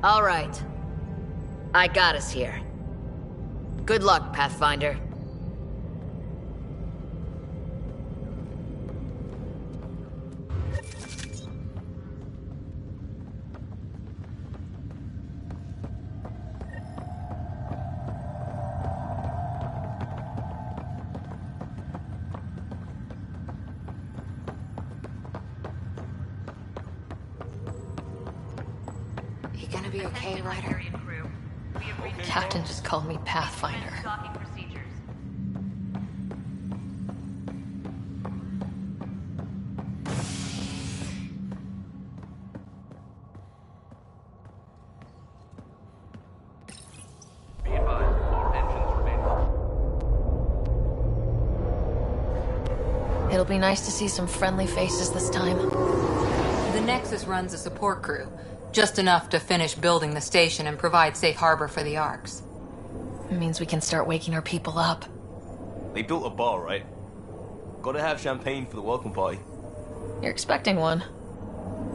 All right. I got us here. Good luck, Pathfinder. You gonna be okay, Ryder? Captain just called me Pathfinder. Be advised, all engines remain. It'll be nice to see some friendly faces this time. The Nexus runs a support crew. Just enough to finish building the station and provide safe harbor for the Arks. It means we can start waking our people up. They built a bar, right? Gotta have champagne for the welcome party. You're expecting one.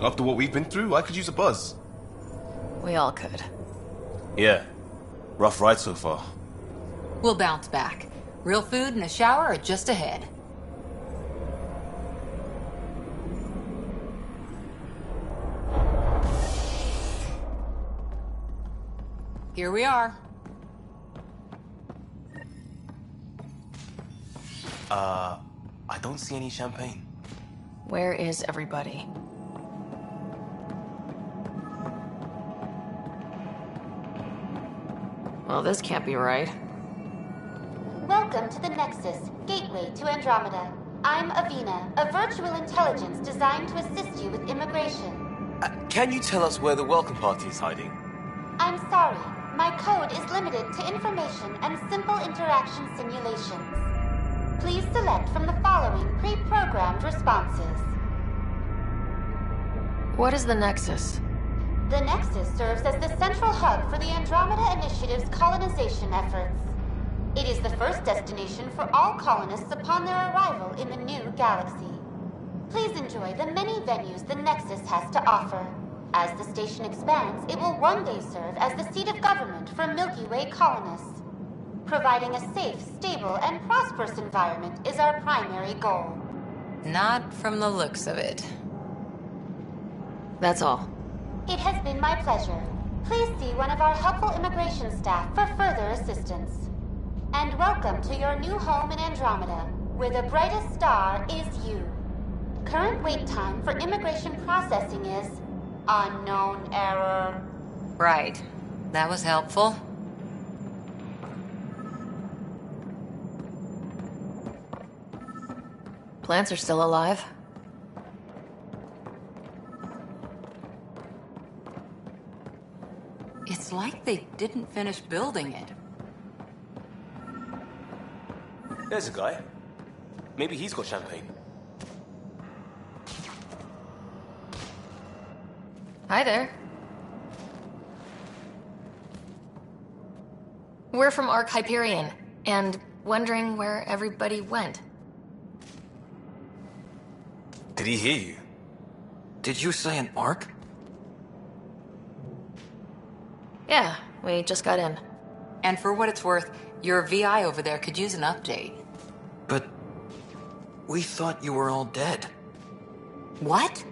After what we've been through, I could use a buzz. We all could. Yeah. Rough ride so far. We'll bounce back. Real food and a shower are just ahead. Here we are. I don't see any champagne. Where is everybody? Well, this can't be right. Welcome to the Nexus, gateway to Andromeda. I'm Avina, a virtual intelligence designed to assist you with immigration. Can you tell us where the welcome party is hiding? I'm sorry, my code is limited to information and simple interaction simulations. Please select from the following pre-programmed responses. What is the Nexus? The Nexus serves as the central hub for the Andromeda Initiative's colonization efforts. It is the first destination for all colonists upon their arrival in the new galaxy. Please enjoy the many venues the Nexus has to offer. As the station expands, it will one day serve as the seat of government for Milky Way colonists. Providing a safe, stable, and prosperous environment is our primary goal. Not from the looks of it. That's all. It has been my pleasure. Please see one of our helpful immigration staff for further assistance. And welcome to your new home in Andromeda, where the brightest star is you. Current wait time for immigration processing is unknown error. Right. That was helpful. Plants are still alive. It's like they didn't finish building it. There's a guy. Maybe he's got champagne. Hi there. We're from Ark Hyperion, and wondering where everybody went. Did he hear you? Did you say an Ark? Yeah, we just got in. And for what it's worth, your VI over there could use an update. But we thought you were all dead. What?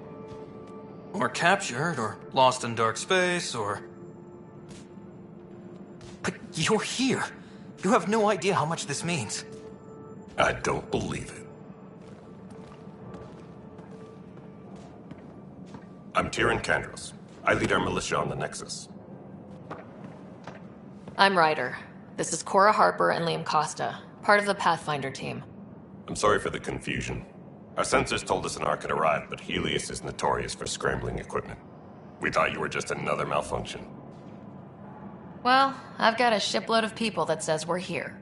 Or captured, or lost in dark space, or... But you're here. You have no idea how much this means. I don't believe it. I'm Tyrion Kandros. I lead our militia on the Nexus. I'm Ryder. This is Cora Harper and Liam Costa, part of the Pathfinder team. I'm sorry for the confusion. Our sensors told us an Ark had arrived, but Helios is notorious for scrambling equipment. We thought you were just another malfunction. Well, I've got a shipload of people that says we're here.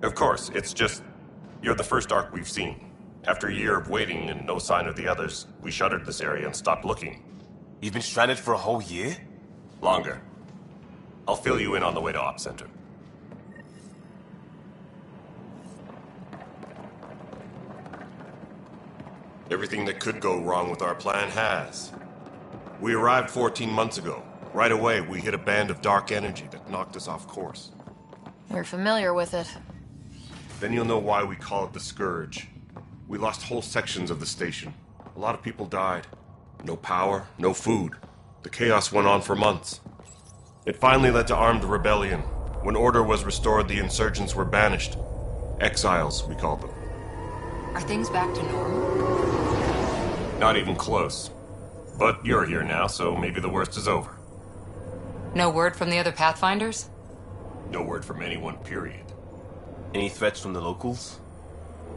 Of course, it's just... You're the first Ark we've seen. After a year of waiting and no sign of the others, we shuttered this area and stopped looking. You've been stranded for a whole year? Longer. I'll fill you in on the way to Op Center. Everything that could go wrong with our plan has. We arrived 14 months ago, Right away, we hit a band of dark energy that knocked us off course. We're familiar with it. Then you'll know why we call it the Scourge. We lost whole sections of the station. A lot of people died. No power, no food. The chaos went on for months. It finally led to armed rebellion. When order was restored, the insurgents were banished. Exiles, we called them. Are things back to normal? Not even close. But you're here now, so maybe the worst is over. No word from the other Pathfinders? No word from anyone, period. Any threats from the locals?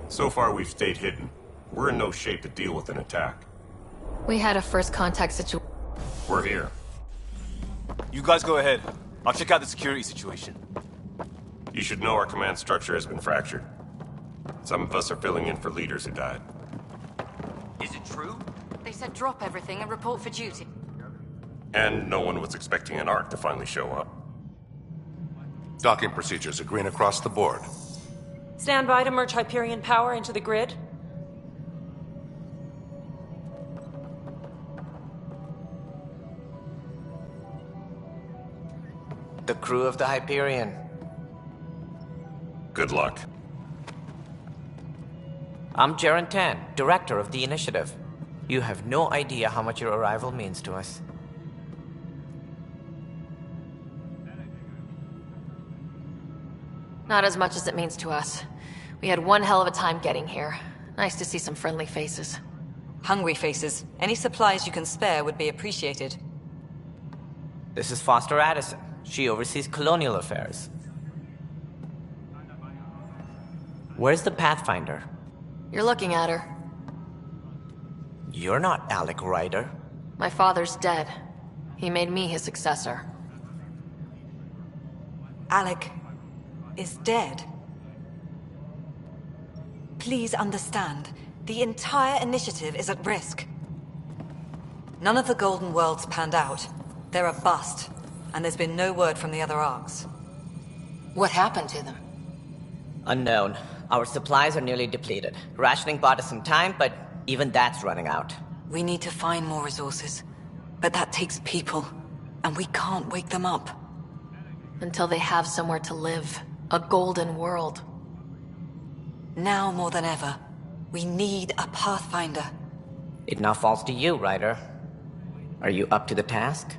So far, we've stayed hidden. We're in no shape to deal with an attack. We had a first contact situation. We're here. You guys go ahead. I'll check out the security situation. You should know our command structure has been fractured. Some of us are filling in for leaders who died. Is it true? They said drop everything and report for duty. And no one was expecting an Ark to finally show up. Docking procedures are green across the board. Stand by to merge Hyperion power into the grid. The crew of the Hyperion. Good luck. I'm Jaren Tan, director of the initiative. You have no idea how much your arrival means to us. Not as much as it means to us. We had one hell of a time getting here. Nice to see some friendly faces. Hungry faces. Any supplies you can spare would be appreciated. This is Foster Addison. She oversees colonial affairs. Where's the Pathfinder? You're looking at her. You're not Alec Ryder. My father's dead. He made me his successor. Alec is dead. Please understand, the entire initiative is at risk. None of the Golden Worlds panned out. They're a bust, and there's been no word from the other Arks. What happened to them? Unknown. Our supplies are nearly depleted. Rationing bought us some time, but even that's running out. We need to find more resources, but that takes people, and we can't wake them up. Until they have somewhere to live. A golden world. Now more than ever, we need a Pathfinder. It now falls to you, Ryder. Are you up to the task?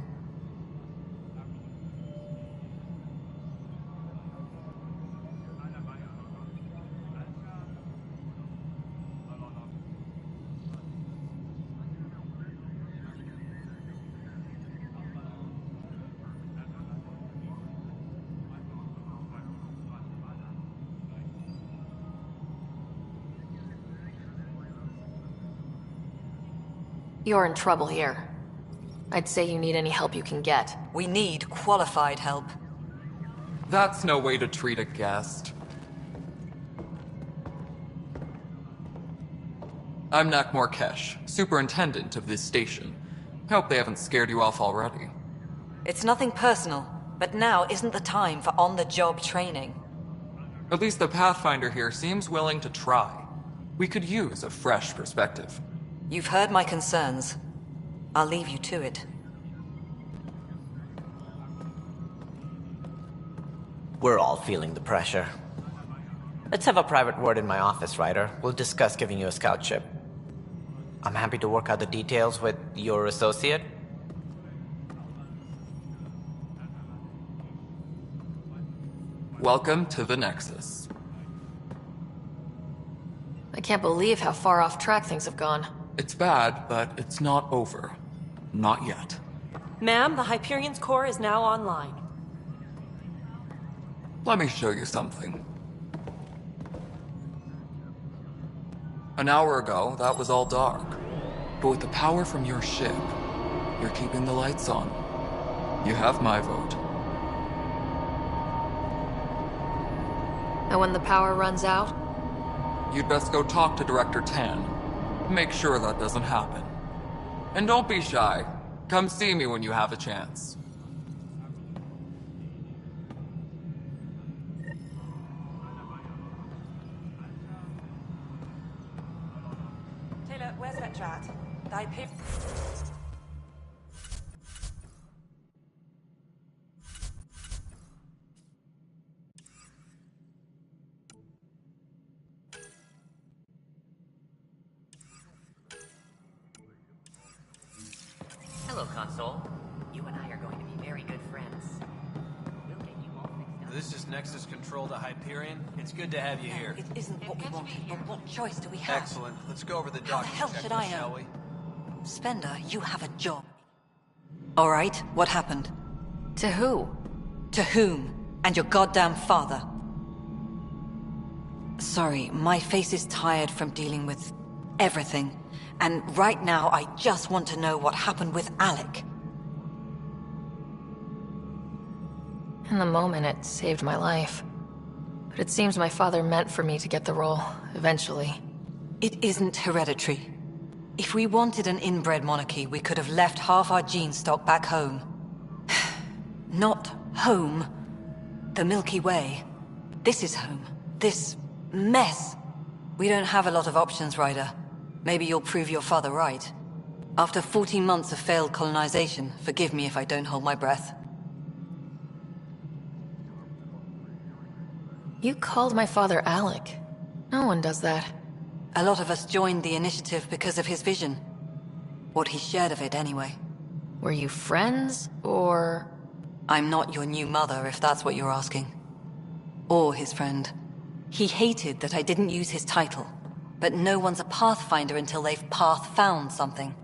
You're in trouble here. I'd say you need any help you can get. We need qualified help. That's no way to treat a guest. I'm Nakmor Kesh, superintendent of this station. Hope they haven't scared you off already. It's nothing personal, but now isn't the time for on-the-job training. At least the Pathfinder here seems willing to try. We could use a fresh perspective. You've heard my concerns. I'll leave you to it. We're all feeling the pressure. Let's have a private word in my office, Ryder. We'll discuss giving you a scout ship. I'm happy to work out the details with your associate. Welcome to the Nexus. I can't believe how far off track things have gone. It's bad, but it's not over. Not yet. Ma'am, the Hyperion's core is now online. Let me show you something. An hour ago, that was all dark. But with the power from your ship, you're keeping the lights on. You have my vote. And when the power runs out? You'd best go talk to Director Tan. Make sure that doesn't happen. And don't be shy. Come see me when you have a chance. Taylor, where's Vetrat? Hello, Console. You and I are going to be very good friends. We'll get you all fixed up. This is Nexus Control to Hyperion. It's good to have you here. It isn't what we wanted, but what choice do we have? Excellent. Let's go over the How the document hell should I checklist, shall know? we? Spender, you have a job. All right, what happened? To who? To whom? And your goddamn father. Sorry, my face is tired from dealing with everything. And right now, I just want to know what happened with Alec. In the moment, it saved my life. But it seems my father meant for me to get the role, eventually. It isn't hereditary. If we wanted an inbred monarchy, we could have left half our gene stock back home. Not home. The Milky Way. This is home. This mess. We don't have a lot of options, Ryder. Maybe you'll prove your father right. After 14 months of failed colonization, forgive me if I don't hold my breath. You called my father Alec. No one does that. A lot of us joined the initiative because of his vision. What he shared of it, anyway. Were you friends, or...? I'm not your new mother, if that's what you're asking. Or his friend. He hated that I didn't use his title. But no one's a pathfinder until they've path-found something.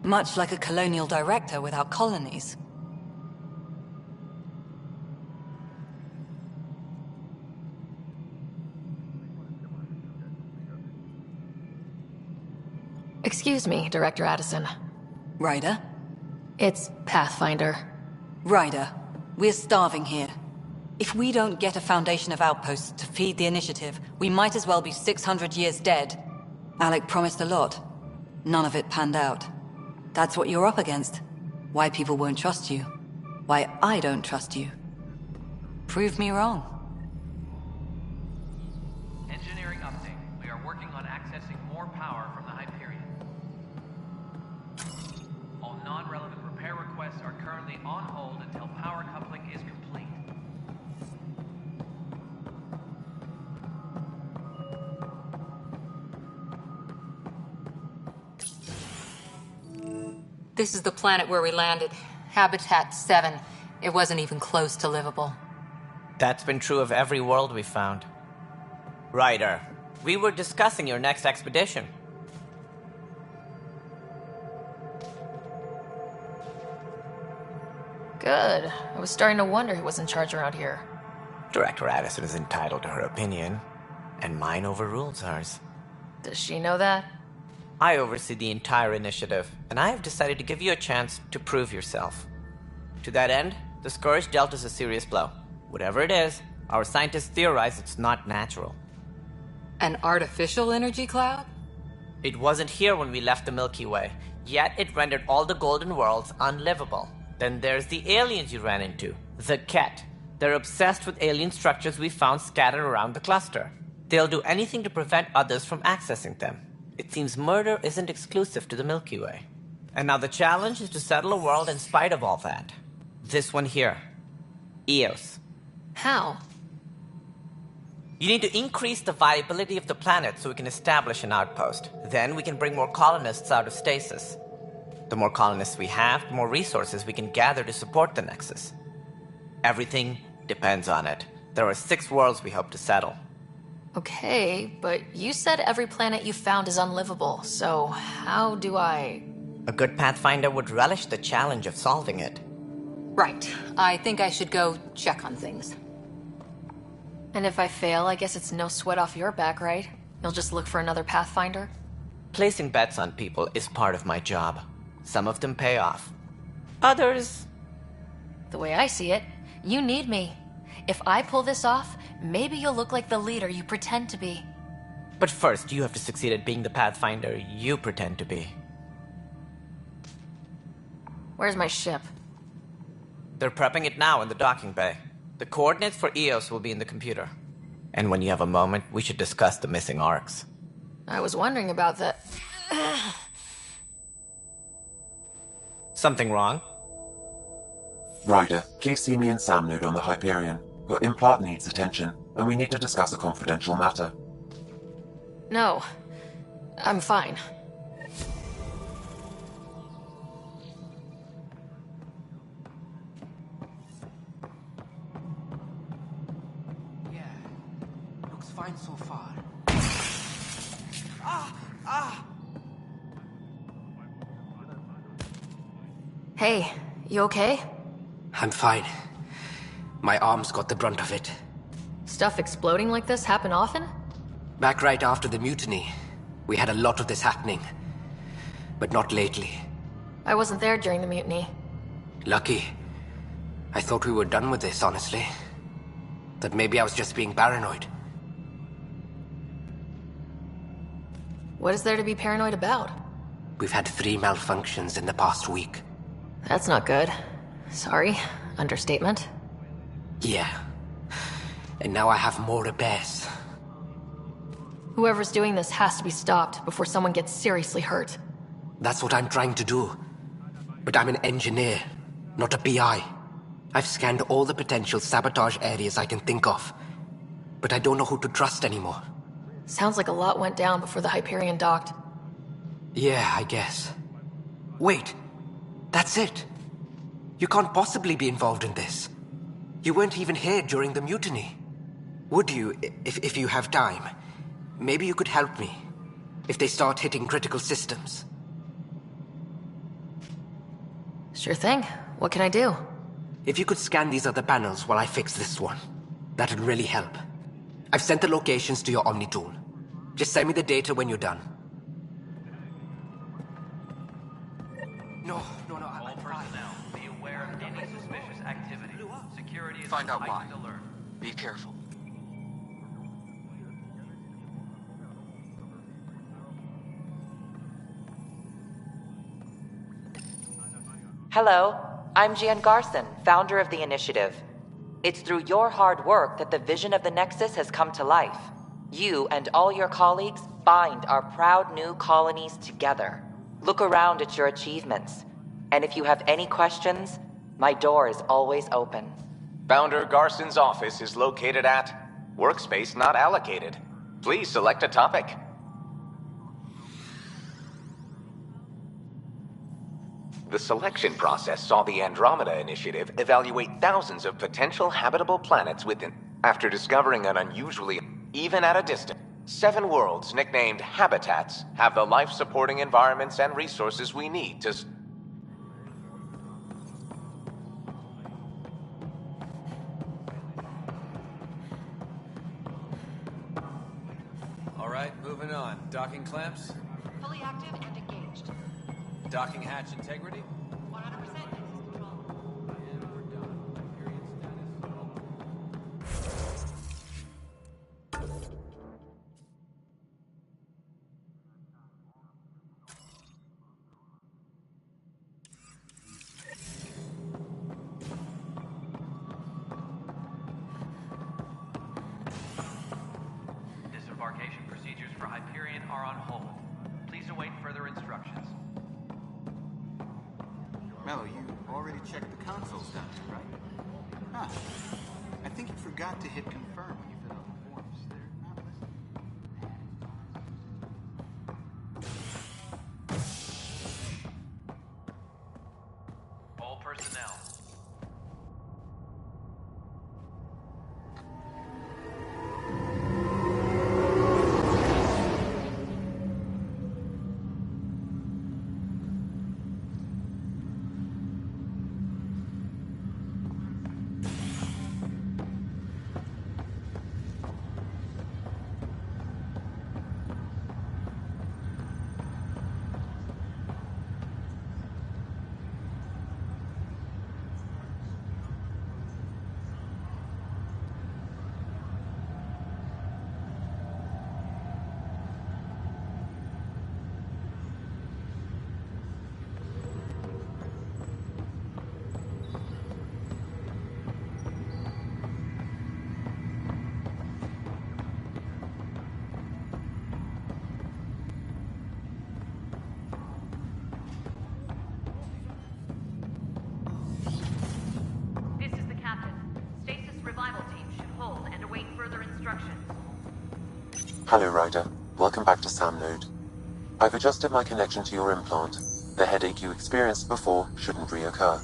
Much like a colonial director without colonies. Excuse me, Director Addison. Ryder? It's Pathfinder. Ryder, we're starving here. If we don't get a foundation of outposts to feed the initiative, we might as well be 600 years dead. Alec promised a lot. None of it panned out. That's what you're up against. Why people won't trust you. Why I don't trust you. Prove me wrong. Engineering update. We are working on accessing more power from the Hyperion. All non-relevant repair requests are currently on hold until power coupling is complete. This is the planet where we landed. Habitat 7. It wasn't even close to livable. That's been true of every world we found. Ryder, we were discussing your next expedition. Good. I was starting to wonder who was in charge around here. Director Addison is entitled to her opinion, and mine overrules hers. Does she know that? I oversee the entire initiative, and I have decided to give you a chance to prove yourself. To that end, the Scourge dealt us a serious blow. Whatever it is, our scientists theorize it's not natural. An artificial energy cloud? It wasn't here when we left the Milky Way, yet it rendered all the Golden Worlds unlivable. Then there's the aliens you ran into, the Ket. They're obsessed with alien structures we found scattered around the cluster. They'll do anything to prevent others from accessing them. It seems murder isn't exclusive to the Milky Way. And now the challenge is to settle a world in spite of all that. This one here. Eos. How? You need to increase the viability of the planet so we can establish an outpost. Then we can bring more colonists out of stasis. The more colonists we have, the more resources we can gather to support the Nexus. Everything depends on it. There are 6 worlds we hope to settle. Okay, but you said every planet you found is unlivable, so how do I... A good Pathfinder would relish the challenge of solving it. Right. I think I should go check on things. And if I fail, I guess it's no sweat off your back, right? You'll just look for another Pathfinder? Placing bets on people is part of my job. Some of them pay off. Others... The way I see it, you need me. If I pull this off, maybe you'll look like the leader you pretend to be. But first, you have to succeed at being the Pathfinder you pretend to be. Where's my ship? They're prepping it now in the docking bay. The coordinates for Eos will be in the computer. And when you have a moment, we should discuss the missing arcs. I was wondering about that. Something wrong? Ryder, please see me and Samnode on the Hyperion. Your implant needs attention, and we need to discuss a confidential matter. No. I'm fine. Hey, you okay? I'm fine. My arms got the brunt of it. Stuff exploding like this happen often? Back right after the mutiny, we had a lot of this happening. But not lately. I wasn't there during the mutiny. Lucky. I thought we were done with this, honestly. That maybe I was just being paranoid. What is there to be paranoid about? We've had 3 malfunctions in the past week. That's not good. Sorry. Understatement. Yeah. And now I have more repairs. Whoever's doing this has to be stopped before someone gets seriously hurt. That's what I'm trying to do. But I'm an engineer, not a PI. I've scanned all the potential sabotage areas I can think of. But I don't know who to trust anymore. Sounds like a lot went down before the Hyperion docked. Yeah, I guess. Wait. That's it. You can't possibly be involved in this. You weren't even here during the mutiny. Would you, if you have time? Maybe you could help me. If they start hitting critical systems. Sure thing. What can I do? If you could scan these other panels while I fix this one, that'd really help. I've sent the locations to your Omni tool. Just send me the data when you're done. No. All personnel, be aware of any suspicious activity. Security is Find on out why. heightened alert. Be careful. Hello, I'm Gian Garson, founder of the Initiative. It's through your hard work that the vision of the Nexus has come to life. You and all your colleagues bind our proud new colonies together. Look around at your achievements. And if you have any questions, my door is always open. Founder Garson's office is located at Workspace Not Allocated. Please select a topic. The selection process saw the Andromeda Initiative evaluate thousands of potential habitable planets within. After discovering an unusually, even at a distance, 7 worlds nicknamed Habitats have the life-supporting environments and resources we need to... Alright, moving on. Docking clamps? Fully active and engaged. Docking hatch integrity? 100% Nexus control. And we're done. Period status. Disembarkation procedures for Hyperion are on hold. Please await further instructions. Mello, you already checked the consoles down here, right? Huh. I think you forgot to hit confirm when you fill out the forms. They're not listed. All personnel. Hello, Ryder. Welcome back to Sam Node. I've adjusted my connection to your implant. The headache you experienced before shouldn't reoccur.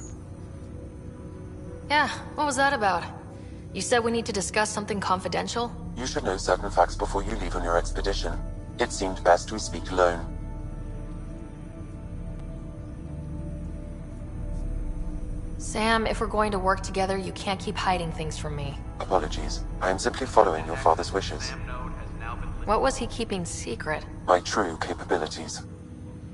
Yeah, what was that about? You said we need to discuss something confidential? You should know certain facts before you leave on your expedition. It seemed best we speak alone. Sam, if we're going to work together, you can't keep hiding things from me. Apologies. I am simply following your father's wishes. What was he keeping secret? My true capabilities.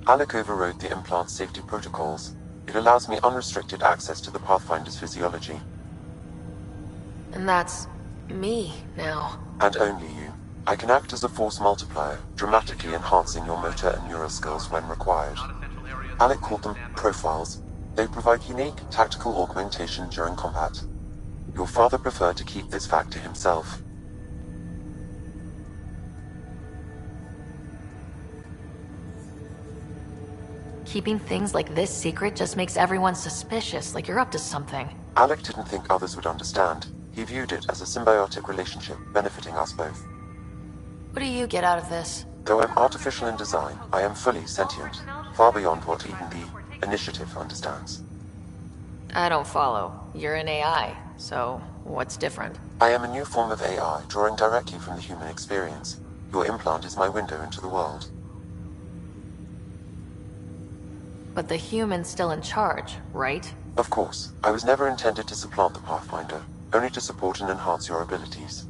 Alec overrode the implant's safety protocols. It allows me unrestricted access to the Pathfinder's physiology. And that's me now. And only you. I can act as a force multiplier, dramatically enhancing your motor and neural skills when required. Alec called them profiles. They provide unique tactical augmentation during combat. Your father preferred to keep this fact to himself. Keeping things like this secret just makes everyone suspicious, like you're up to something. Alec didn't think others would understand. He viewed it as a symbiotic relationship, benefiting us both. What do you get out of this? Though I'm artificial in design, I am fully sentient, far beyond what even the Initiative understands. I don't follow. You're an AI, so what's different? I am a new form of AI, drawing directly from the human experience. Your implant is my window into the world. But the human's still in charge, right? Of course. I was never intended to supplant the Pathfinder, only to support and enhance your abilities.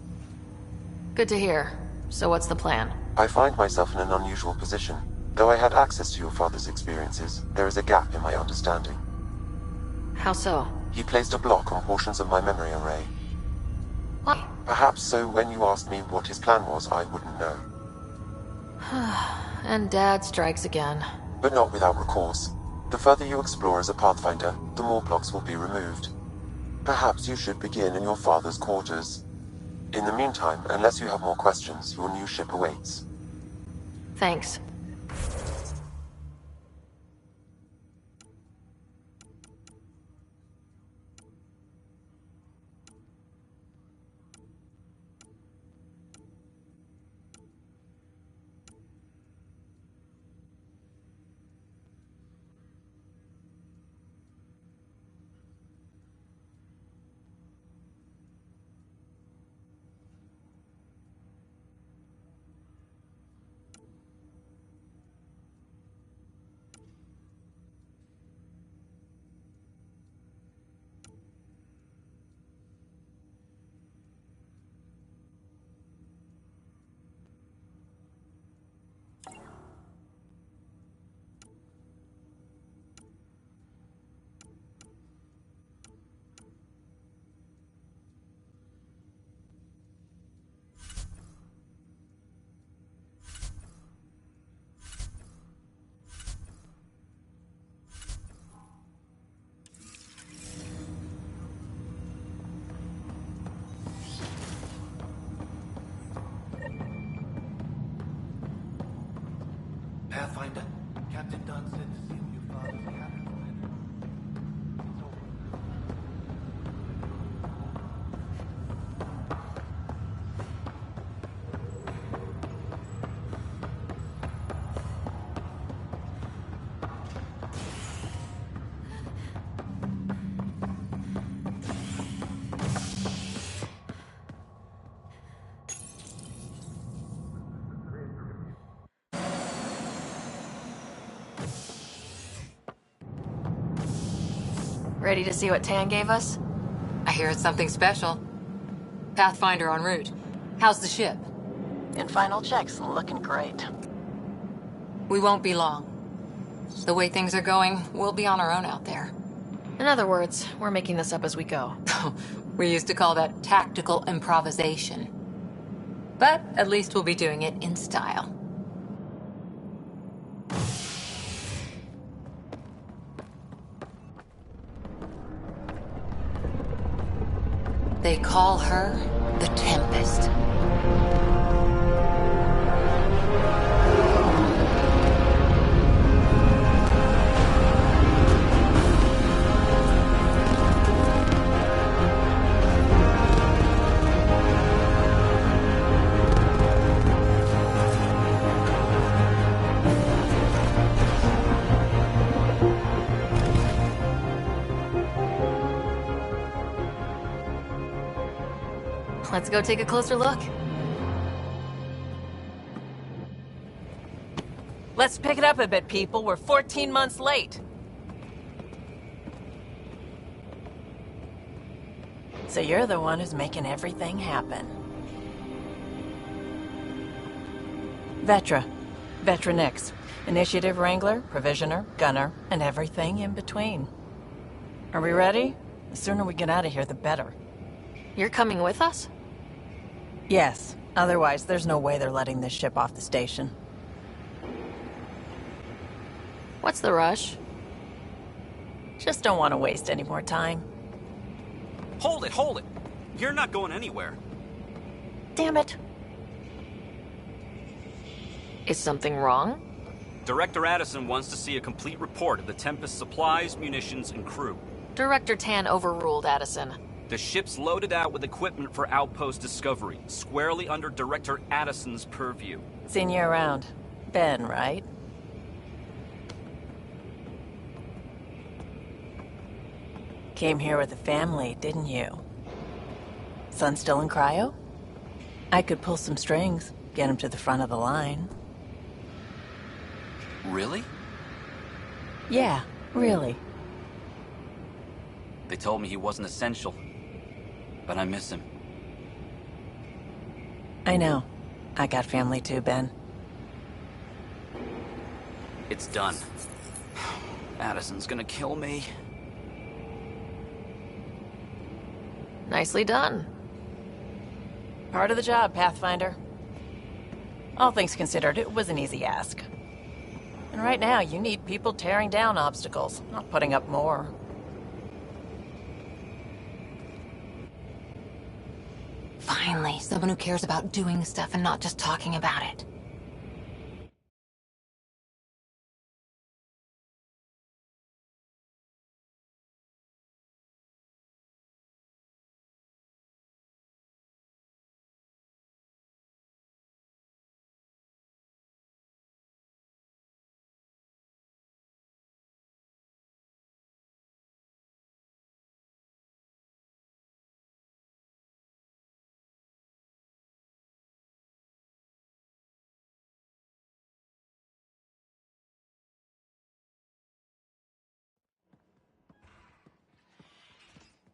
Good to hear. So what's the plan? I find myself in an unusual position. Though I had access to your father's experiences, there is a gap in my understanding. How so? He placed a block on portions of my memory array. Why? Perhaps so when you asked me what his plan was, I wouldn't know. And Dad strikes again. But not without recourse. The further you explore as a Pathfinder, the more blocks will be removed. Perhaps you should begin in your father's quarters. In the meantime, unless you have more questions, your new ship awaits. Thanks. Pathfinder, Captain Dunn said to see what your father's cabin planned. It's over. Ready to see what Tan gave us? I hear it's something special. Pathfinder en route. How's the ship? In final checks, looking great. We won't be long. The way things are going, we'll be on our own out there. In other words, we're making this up as we go. We used to call that tactical improvisation. But at least we'll be doing it in style. They call her the Tempest. Let's go take a closer look. Let's pick it up a bit, people. We're 14 months late. So you're the one who's making everything happen. Vetra. Vetra Nix. Initiative Wrangler, Provisioner, Gunner, and everything in between. Are we ready? The sooner we get out of here, the better. You're coming with us? Yes. Otherwise, there's no way they're letting this ship off the station. What's the rush? Just don't want to waste any more time. Hold it, hold it! You're not going anywhere. Damn it. Is something wrong? Director Addison wants to see a complete report of the Tempest's supplies, munitions, and crew. Director Tan overruled Addison. The ship's loaded out with equipment for Outpost Discovery, squarely under Director Addison's purview. Seen you around. Ben, right? Came here with the family, didn't you? Son still in cryo? I could pull some strings, get him to the front of the line. Really? Yeah, really. They told me he wasn't essential, but I miss him. I know. I got family too, Ben. It's done. Addison's gonna kill me. Nicely done. Part of the job, Pathfinder. All things considered, it was an easy ask. And right now, you need people tearing down obstacles, not putting up more. Finally, someone who cares about doing stuff and not just talking about it.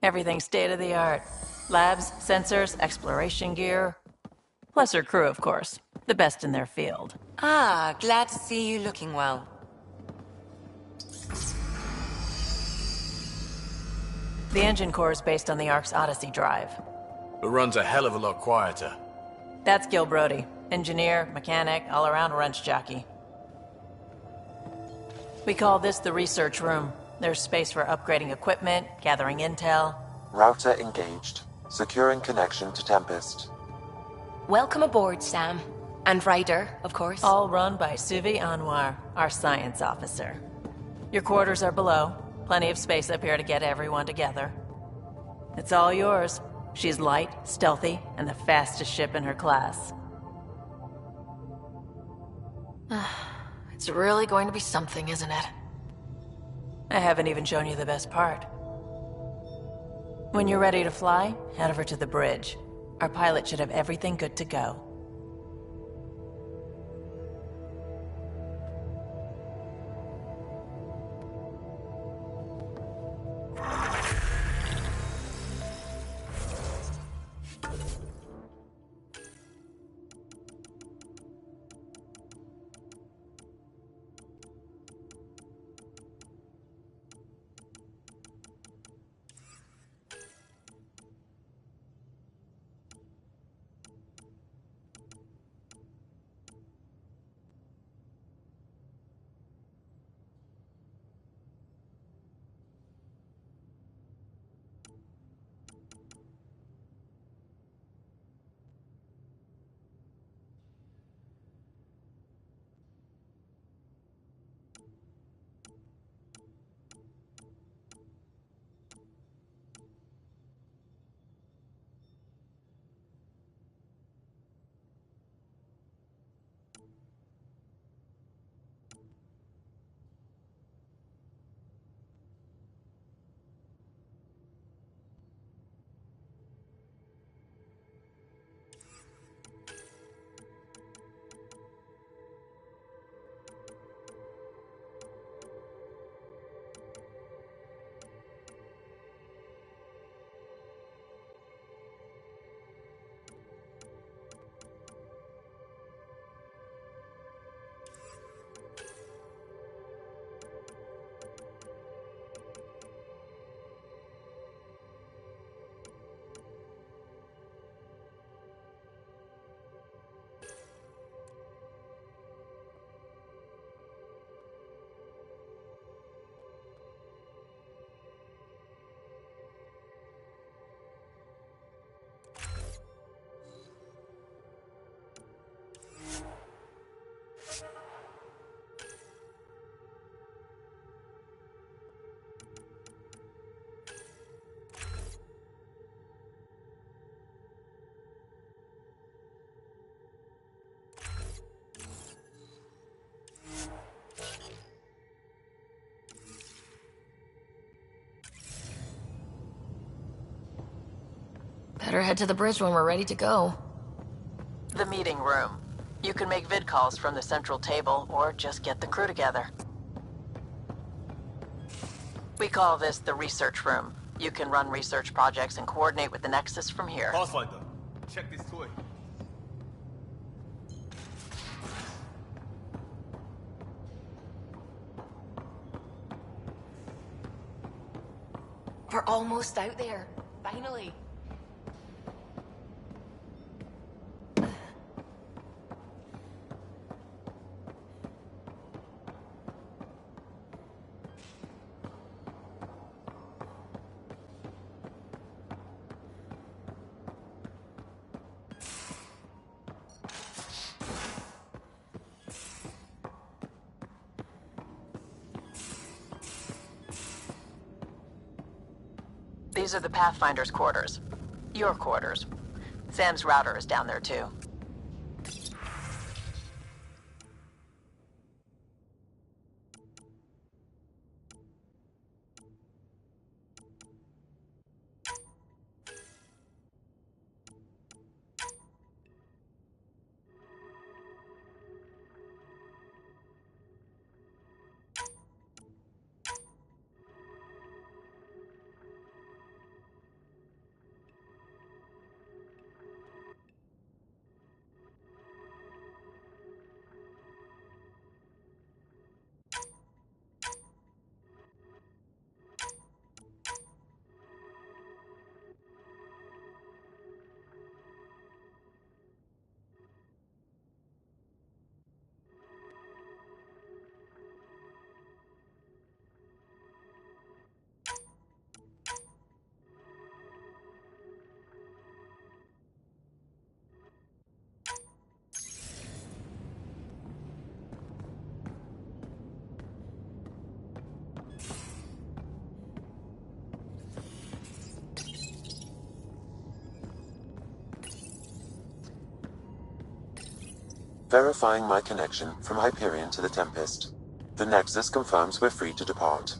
Everything's state-of-the-art. Labs, sensors, exploration gear. Plus her crew, of course. The best in their field. Ah, glad to see you looking well. The engine core is based on the Ark's Odyssey drive. It runs a hell of a lot quieter. That's Gil Brody. Engineer, mechanic, all-around wrench jockey. We call this the research room. There's space for upgrading equipment, gathering intel. Router engaged. Securing connection to Tempest. Welcome aboard, Sam. And Ryder, of course. All run by Suvi Anwar, our science officer. Your quarters are below. Plenty of space up here to get everyone together. It's all yours. She's light, stealthy, and the fastest ship in her class. It's really going to be something, isn't it? I haven't even shown you the best part. When you're ready to fly, head over to the bridge. Our pilot should have everything good to go. Better head to the bridge when we're ready to go. The meeting room. You can make vid calls from the central table, or just get the crew together. We call this the research room. You can run research projects and coordinate with the Nexus from here. Pathfinder, check this toy. We're almost out there. Finally. These are the Pathfinder's quarters. Your quarters. Sam's router is down there too. Verifying my connection from Hyperion to the Tempest. The Nexus confirms we're free to depart.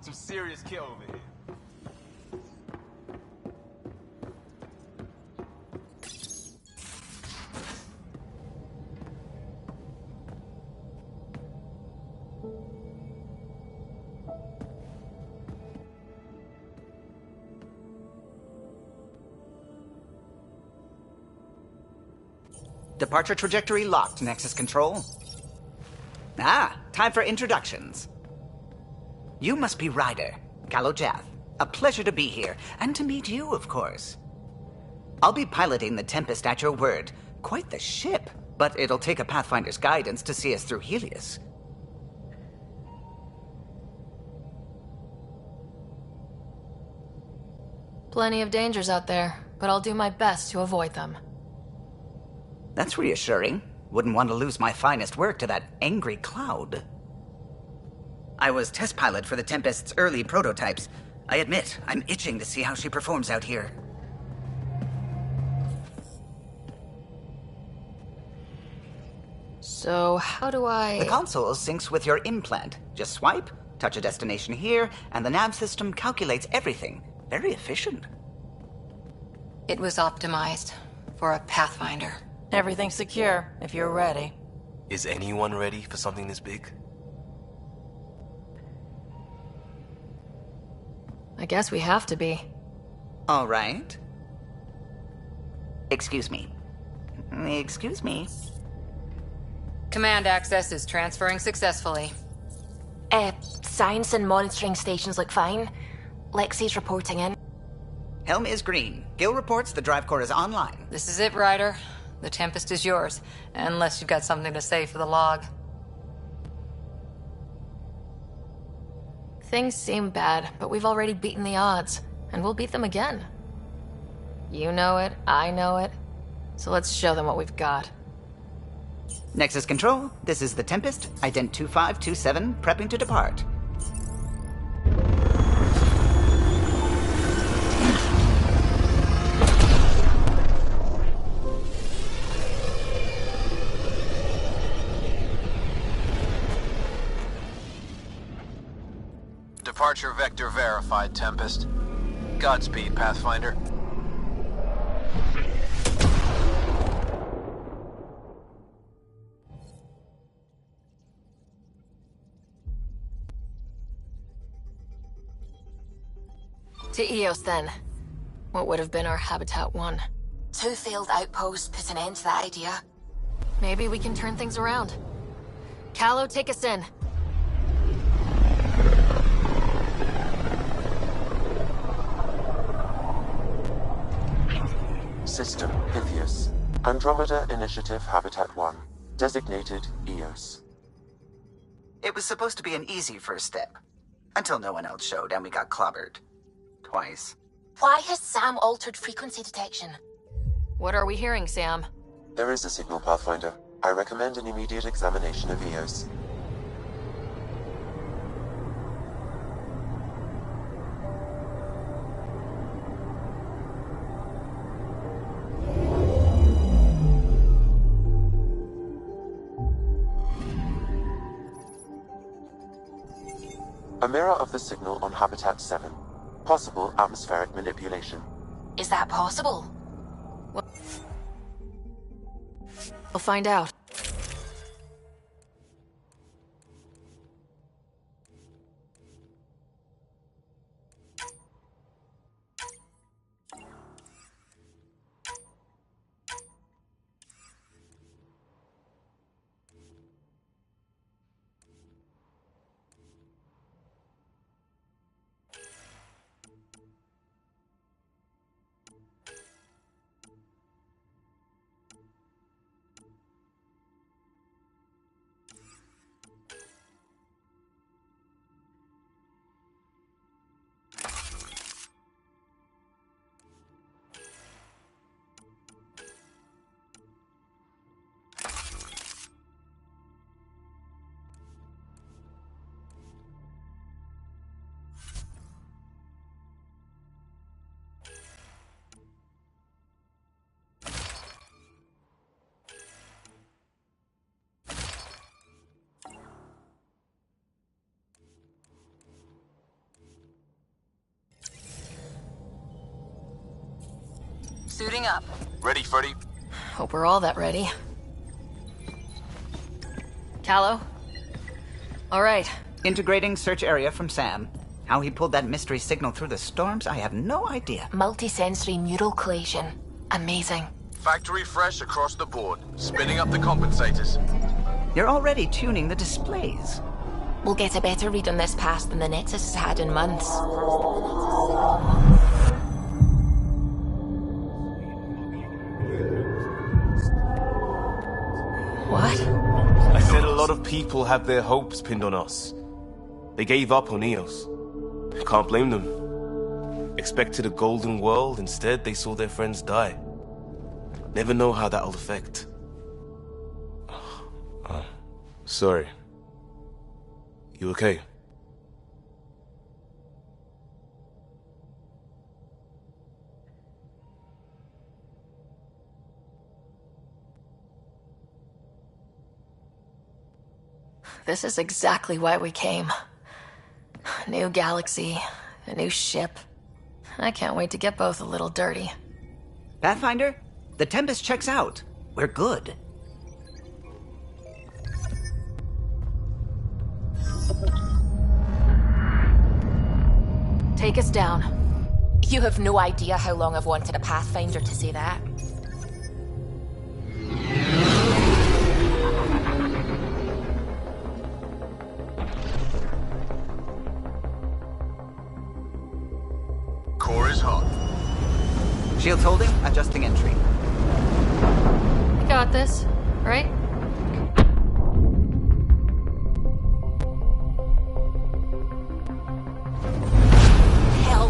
Some serious kit over here. Departure trajectory locked, Nexus Control. Ah, time for introductions. You must be Ryder, Calo Jath. A pleasure to be here, and to meet you, of course. I'll be piloting the Tempest at your word. Quite the ship, but it'll take a Pathfinder's guidance to see us through Helios. Plenty of dangers out there, but I'll do my best to avoid them. That's reassuring. Wouldn't want to lose my finest work to that angry cloud. I was test pilot for the Tempest's early prototypes. I admit, I'm itching to see how she performs out here. So, how do I... The console syncs with your implant. Just swipe, touch a destination here, and the nav system calculates everything. Very efficient. It was optimized for a Pathfinder. Everything's secure, if you're ready. Is anyone ready for something this big? I guess we have to be. All right. Excuse me. Excuse me. Command access is transferring successfully. Science and monitoring stations look fine. Lexi's reporting in. Helm is green. Gil reports the drive core is online. This is it, Ryder. The Tempest is yours, unless you've got something to say for the log. Things seem bad, but we've already beaten the odds, and we'll beat them again. You know it, I know it, so let's show them what we've got. Nexus Control, this is the Tempest, Ident 2527, prepping to depart. Departure vector verified, Tempest. Godspeed, Pathfinder. To Eos, then. What would have been our Habitat 1? 2 failed outposts put an end to that idea. Maybe we can turn things around. Calo, take us in. System, Pythias. Andromeda Initiative Habitat 1. Designated Eos. It was supposed to be an easy first step. Until no one else showed and we got clobbered. Twice. Why has Sam altered frequency detection? What are we hearing, Sam? There is a signal, Pathfinder. I recommend an immediate examination of Eos. A mirror of the signal on Habitat 7. Possible atmospheric manipulation. Is that possible? We'll find out. Suiting up. Ready, Freddy? Hope we're all that ready. Calo? All right. Integrating search area from Sam. How he pulled that mystery signal through the storms, I have no idea. Multisensory neural collation. Amazing. Factory fresh across the board. Spinning up the compensators. You're already tuning the displays. We'll get a better read on this pass than the Nexus has had in months. What? I said a lot of people have their hopes pinned on us. They gave up on Eos. Can't blame them. Expected a golden world, instead they saw their friends die. Never know how that'll affect. Sorry. You okay? This is exactly why we came. A new galaxy, a new ship. I can't wait to get both a little dirty. Pathfinder, the Tempest checks out. We're good. Take us down. You have no idea how long I've wanted a Pathfinder to say that. Core is hot. Shields holding, adjusting entry. We got this, right? Hell.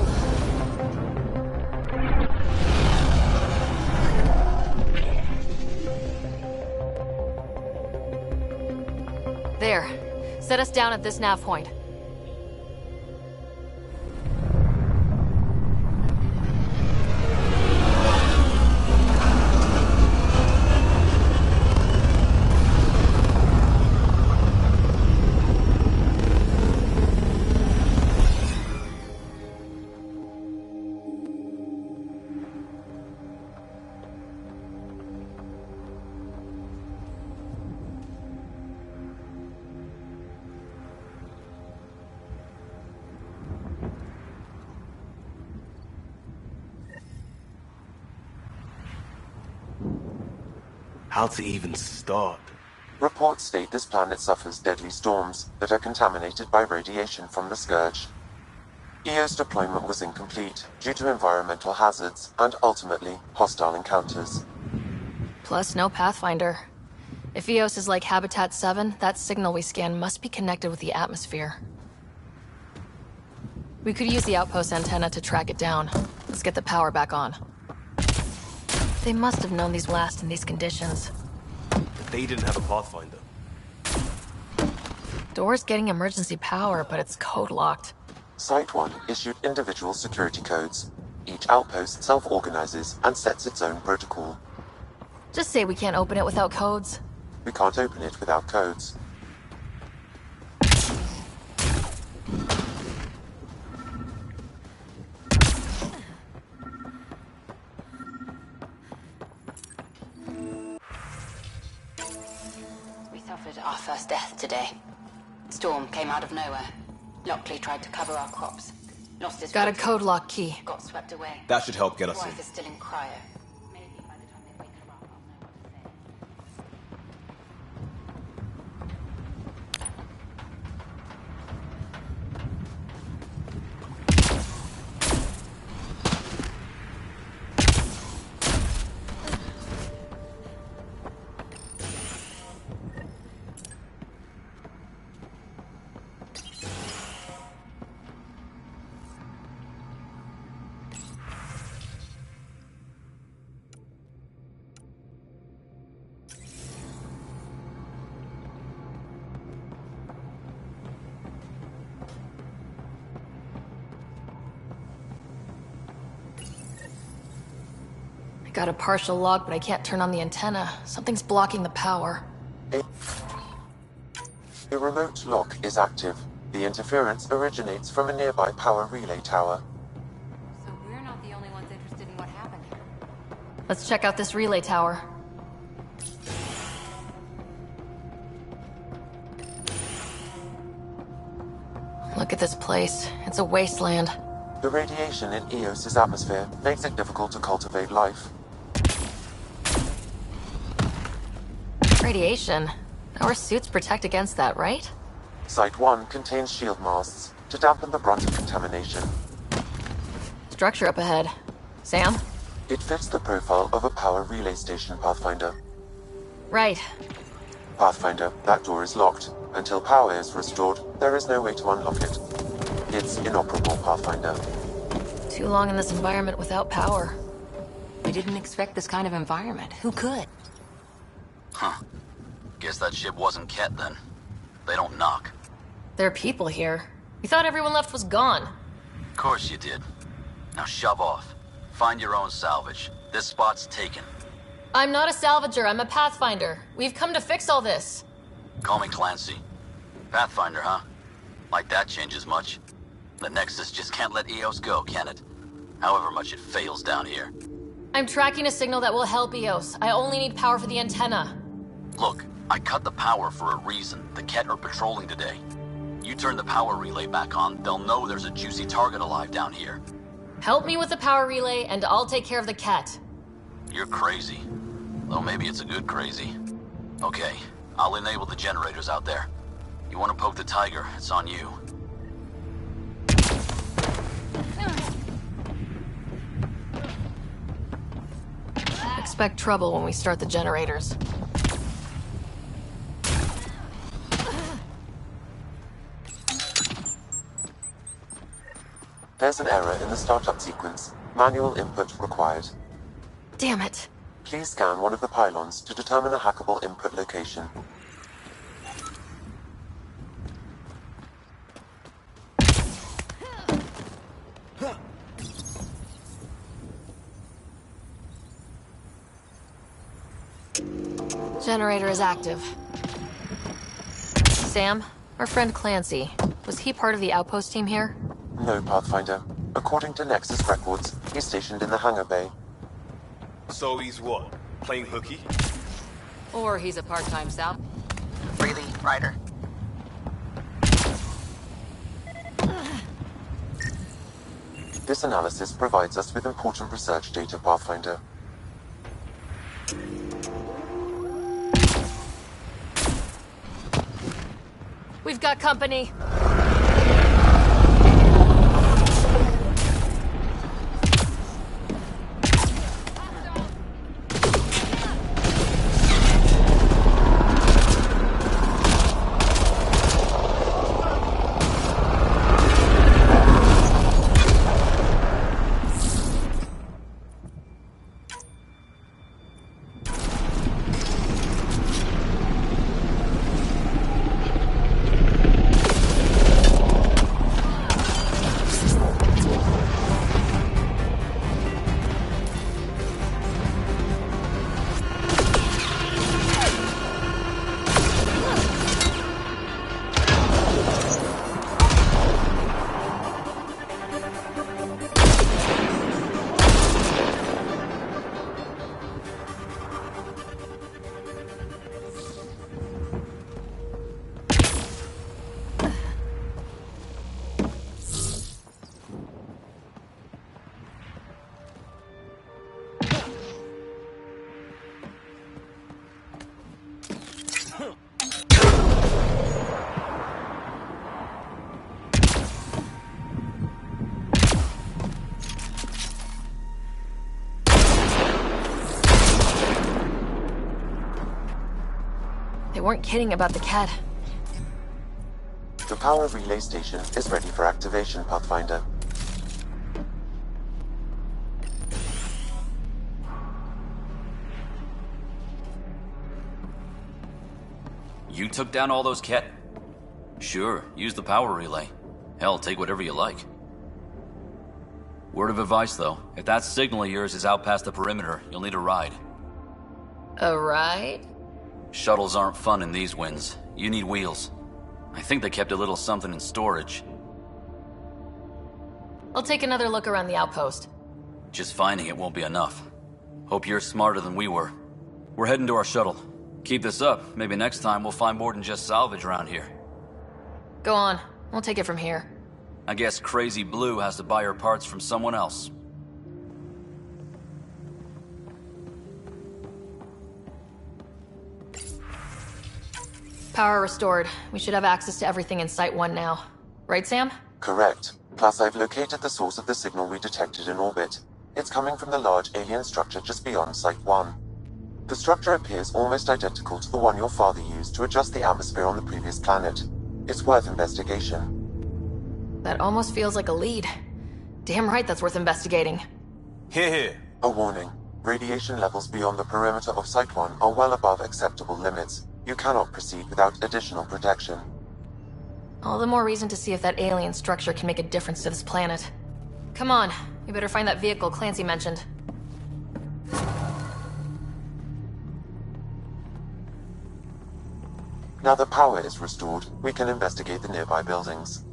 There. Set us down at this nav point. How to even start? Reports state this planet suffers deadly storms that are contaminated by radiation from the Scourge. EO's deployment was incomplete due to environmental hazards and, ultimately, hostile encounters. Plus, no Pathfinder. If Eos is like Habitat 7, that signal we scan must be connected with the atmosphere. We could use the outpost antenna to track it down. Let's get the power back on. They must have known these last in these conditions. But they didn't have a Pathfinder. Door's getting emergency power, but it's code-locked. Site 1 issued individual security codes. Each outpost self-organizes and sets its own protocol. Just say we can't open it without codes. We can't open it without codes. We suffered our first death today. Storm came out of nowhere. Lockley tried to cover our crops. Lost his Got a footing. code lock key. Got swept away. That should help get us Wife in. is still in cryo. Got a partial lock, but I can't turn on the antenna. Something's blocking the power. The remote lock is active. The interference originates from a nearby power relay tower. So we're not the only ones interested in what happened here. Let's check out this relay tower. Look at this place. It's a wasteland. The radiation in Eos's atmosphere makes it difficult to cultivate life. Radiation. Our suits protect against that, right? Site 1 contains shield masts to dampen the brunt of contamination. Structure up ahead. Sam? It fits the profile of a power relay station, Pathfinder. Right. Pathfinder, that door is locked. Until power is restored, there is no way to unlock it. It's inoperable, Pathfinder. Too long in this environment without power. We didn't expect this kind of environment. Who could? Huh. Guess that ship wasn't Ket then. They don't knock. There are people here. We thought everyone left was gone. Of course you did. Now shove off. Find your own salvage. This spot's taken. I'm not a salvager, I'm a Pathfinder. We've come to fix all this. Call me Clancy. Pathfinder, huh? Like that changes much. The Nexus just can't let EOS go, can it? However much it fails down here. I'm tracking a signal that will help EOS. I only need power for the antenna. Look, I cut the power for a reason. The Ket are patrolling today. You turn the power relay back on, they'll know there's a juicy target alive down here. Help me with the power relay, and I'll take care of the Ket. You're crazy. Though maybe it's a good crazy. Okay, I'll enable the generators out there. You want to poke the tiger, it's on you. Expect trouble when we start the generators. There's an error in the startup sequence. Manual input required. Damn it. Please scan one of the pylons to determine a hackable input location. Generator is active. Sam, our friend Clancy, was he part of the outpost team here? No, Pathfinder. According to Nexus records, he's stationed in the hangar bay. So he's what? Playing hooky? Or he's a part-time sal. Freely, Ryder. This analysis provides us with important research data, Pathfinder. We've got company. They weren't kidding about the Ket. The power relay station is ready for activation, Pathfinder. You took down all those Ket? Sure, use the power relay. Hell, take whatever you like. Word of advice, though. If that signal of yours is out past the perimeter, you'll need a ride. A ride? Shuttles aren't fun in these winds. You need wheels. I think they kept a little something in storage. I'll take another look around the outpost. Just finding it won't be enough. Hope you're smarter than we were. We're heading to our shuttle. Keep this up. Maybe next time we'll find more than just salvage around here. Go on. We'll take it from here. I guess Crazy Blue has to buy her parts from someone else. Power restored. We should have access to everything in Site 1 now. Right, Sam? Correct. Plus, I've located the source of the signal we detected in orbit. It's coming from the large alien structure just beyond Site 1. The structure appears almost identical to the one your father used to adjust the atmosphere on the previous planet. It's worth investigation. That almost feels like a lead. Damn right that's worth investigating. Hear, hear. A warning. Radiation levels beyond the perimeter of Site 1 are well above acceptable limits. You cannot proceed without additional protection. All the more reason to see if that alien structure can make a difference to this planet. Come on, we better find that vehicle Clancy mentioned. Now that power is restored, we can investigate the nearby buildings.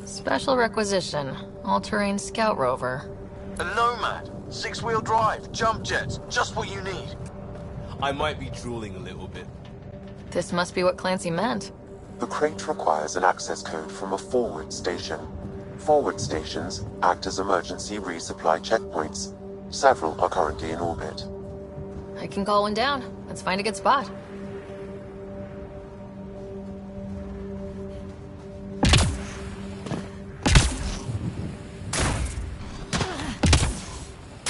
Special requisition. All-terrain scout rover. A Nomad. 6-wheel drive. Jump jets. Just what you need. I might be drooling a little bit. This must be what Clancy meant. The crate requires an access code from a forward station. Forward stations act as emergency resupply checkpoints. Several are currently in orbit. I can call one down. Let's find a good spot.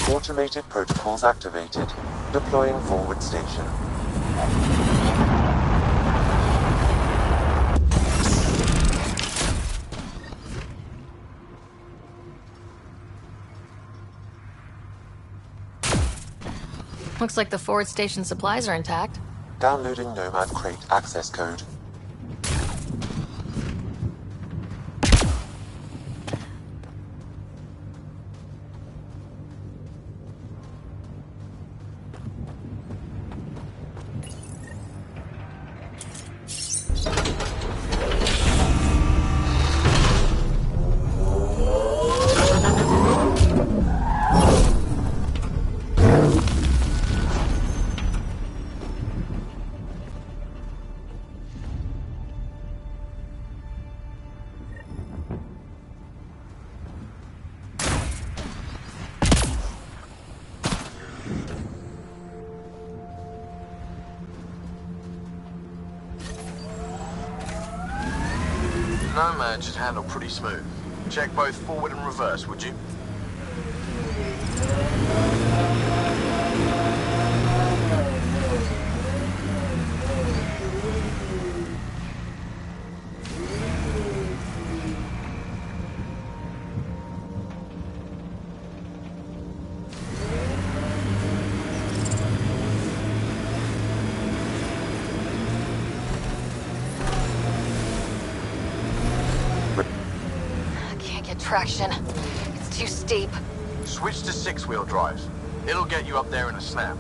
Automated protocols activated. Deploying forward station. Looks like the forward station supplies are intact. Downloading Nomad crate access code. Nomad should handle pretty smooth. Check both forward and reverse, would you? Traction. It's too steep. Switch to 6-wheel drive. It'll get you up there in a snap.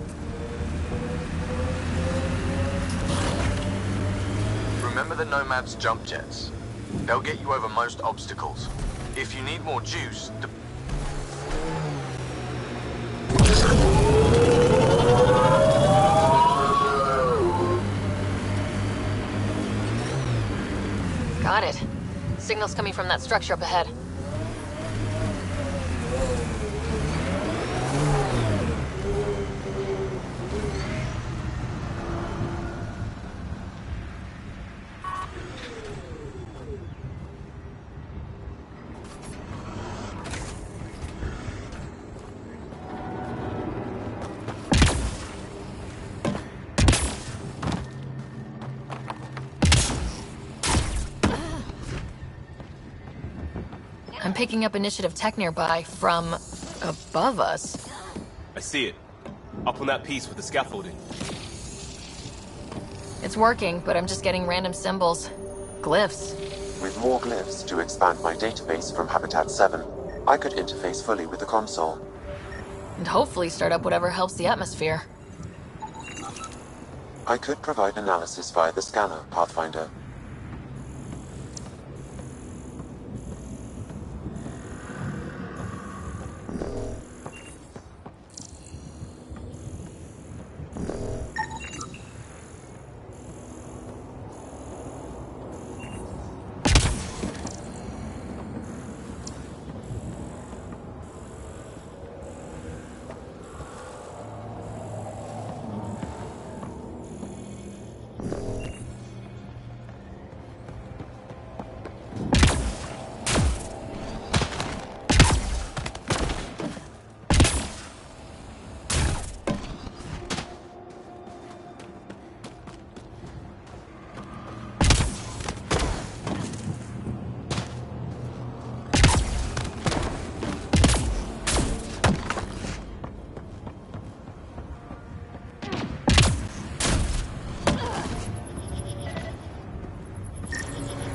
Remember the Nomad's jump jets. They'll get you over most obstacles. If you need more juice, Got it. Signal's coming from that structure up ahead. I'm picking up initiative tech nearby from above us. I see it. Up on that piece with the scaffolding. It's working, but I'm just getting random symbols. Glyphs. With more glyphs to expand my database from Habitat 7, I could interface fully with the console. and hopefully start up whatever helps the atmosphere. I could provide analysis via the scanner, Pathfinder.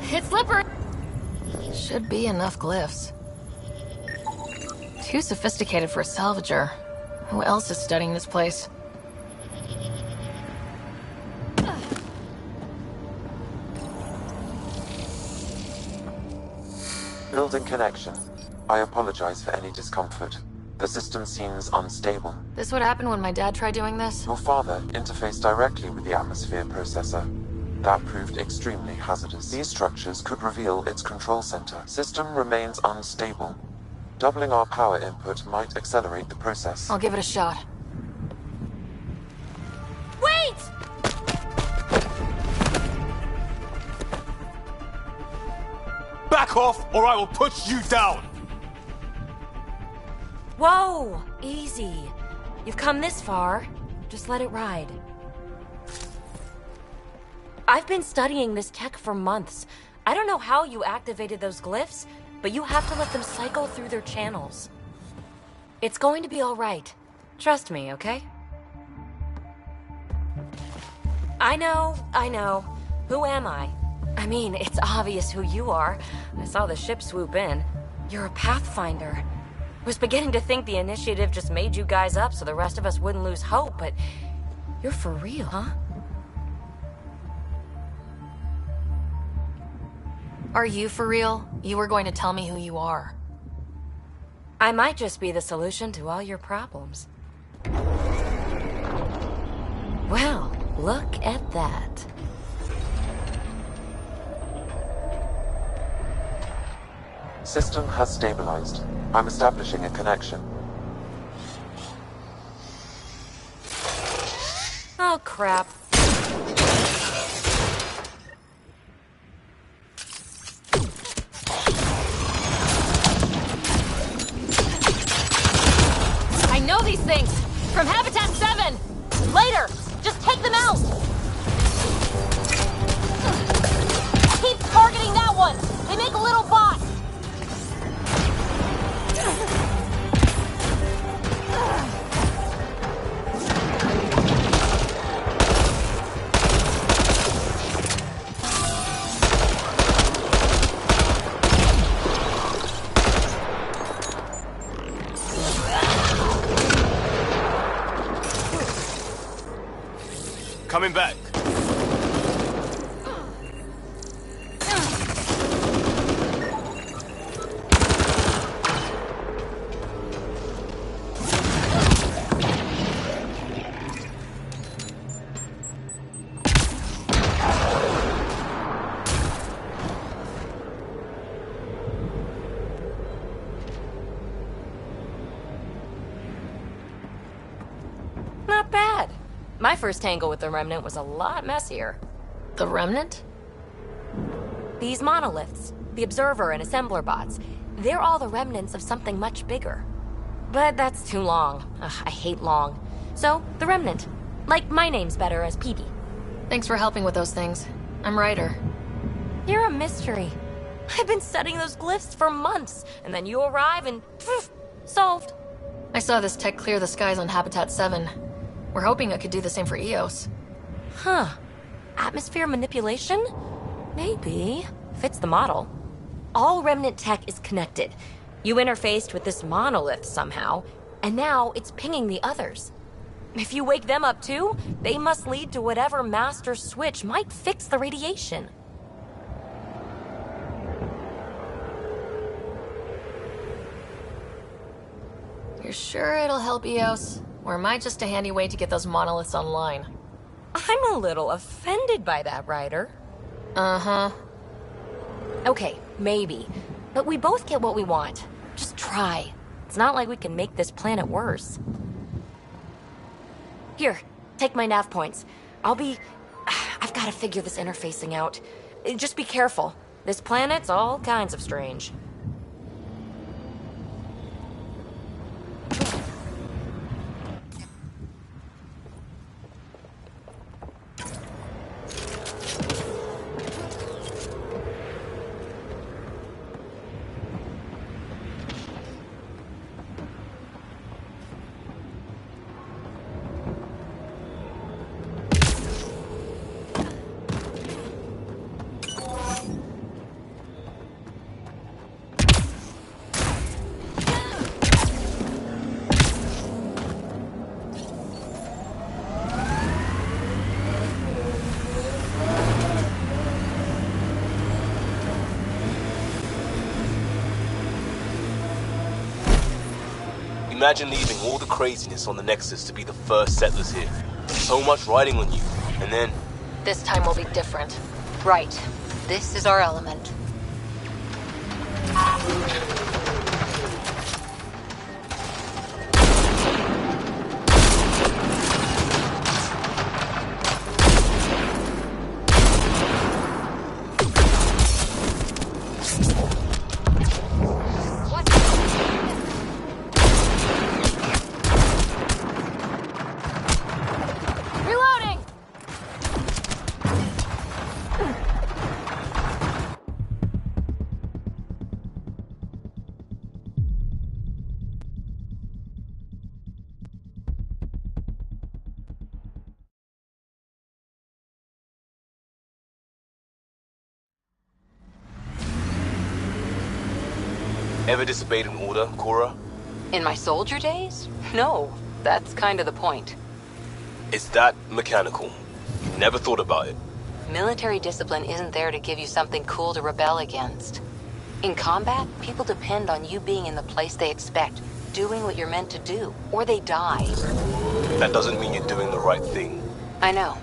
It's slippery! Should be enough glyphs. Too sophisticated for a salvager. Who else is studying this place? Building connection. I apologize for any discomfort. The system seems unstable. This would happen when my dad tried doing this? Your father interfaced directly with the atmosphere processor. That proved extremely hazardous. These structures could reveal its control center. System remains unstable. Doubling our power input might accelerate the process. I'll give it a shot. Wait! Back off, or I will put you down! Whoa! Easy. You've come this far. Just let it ride. I've been studying this tech for months. I don't know how you activated those glyphs, but you have to let them cycle through their channels. It's going to be all right. Trust me, okay? I know. Who am I? I mean, it's obvious who you are. I saw the ship swoop in. You're a Pathfinder. I was beginning to think the initiative just made you guys up so the rest of us wouldn't lose hope, but you're for real, huh? Are you for real? You were going to tell me who you are. I might just be the solution to all your problems. Well, look at that. System has stabilized. I'm establishing a connection. Oh, crap. I know these things! From Habitat 7! Later! Just take them out! Keep targeting that one! They make a little bot! Coming back. Not bad. My first tangle with the Remnant was a lot messier. The Remnant? These monoliths, the Observer and Assembler bots, they're all the remnants of something much bigger. But that's too long. Ugh, I hate long. So, the Remnant. Like, my name's better as PB. Thanks for helping with those things. I'm Ryder. You're a mystery. I've been studying those glyphs for months, and then you arrive and poof, solved. I saw this tech clear the skies on Habitat 7. We're hoping it could do the same for EOS. Huh. Atmosphere manipulation? Maybe. Fits the model. All Remnant tech is connected. You interfaced with this monolith somehow, and now it's pinging the others. If you wake them up too, they must lead to whatever master switch might fix the radiation. You're sure it'll help Eos? Or am I just a handy way to get those monoliths online? I'm a little offended by that, Ryder. Uh-huh. Okay, maybe. But we both get what we want. Just try. It's not like we can make this planet worse. Here, take my nav points. I've got to figure this interfacing out. Just be careful. This planet's all kinds of strange. Imagine leaving all the craziness on the Nexus to be the first settlers here. So much riding on you, and then... This time will be different. Right. This is our element. Ever disobeyed an order, Cora? In my soldier days? No. That's kind of the point. It's that mechanical. You never thought about it. Military discipline isn't there to give you something cool to rebel against. In combat, people depend on you being in the place they expect, doing what you're meant to do, or they die. That doesn't mean you're doing the right thing. I know.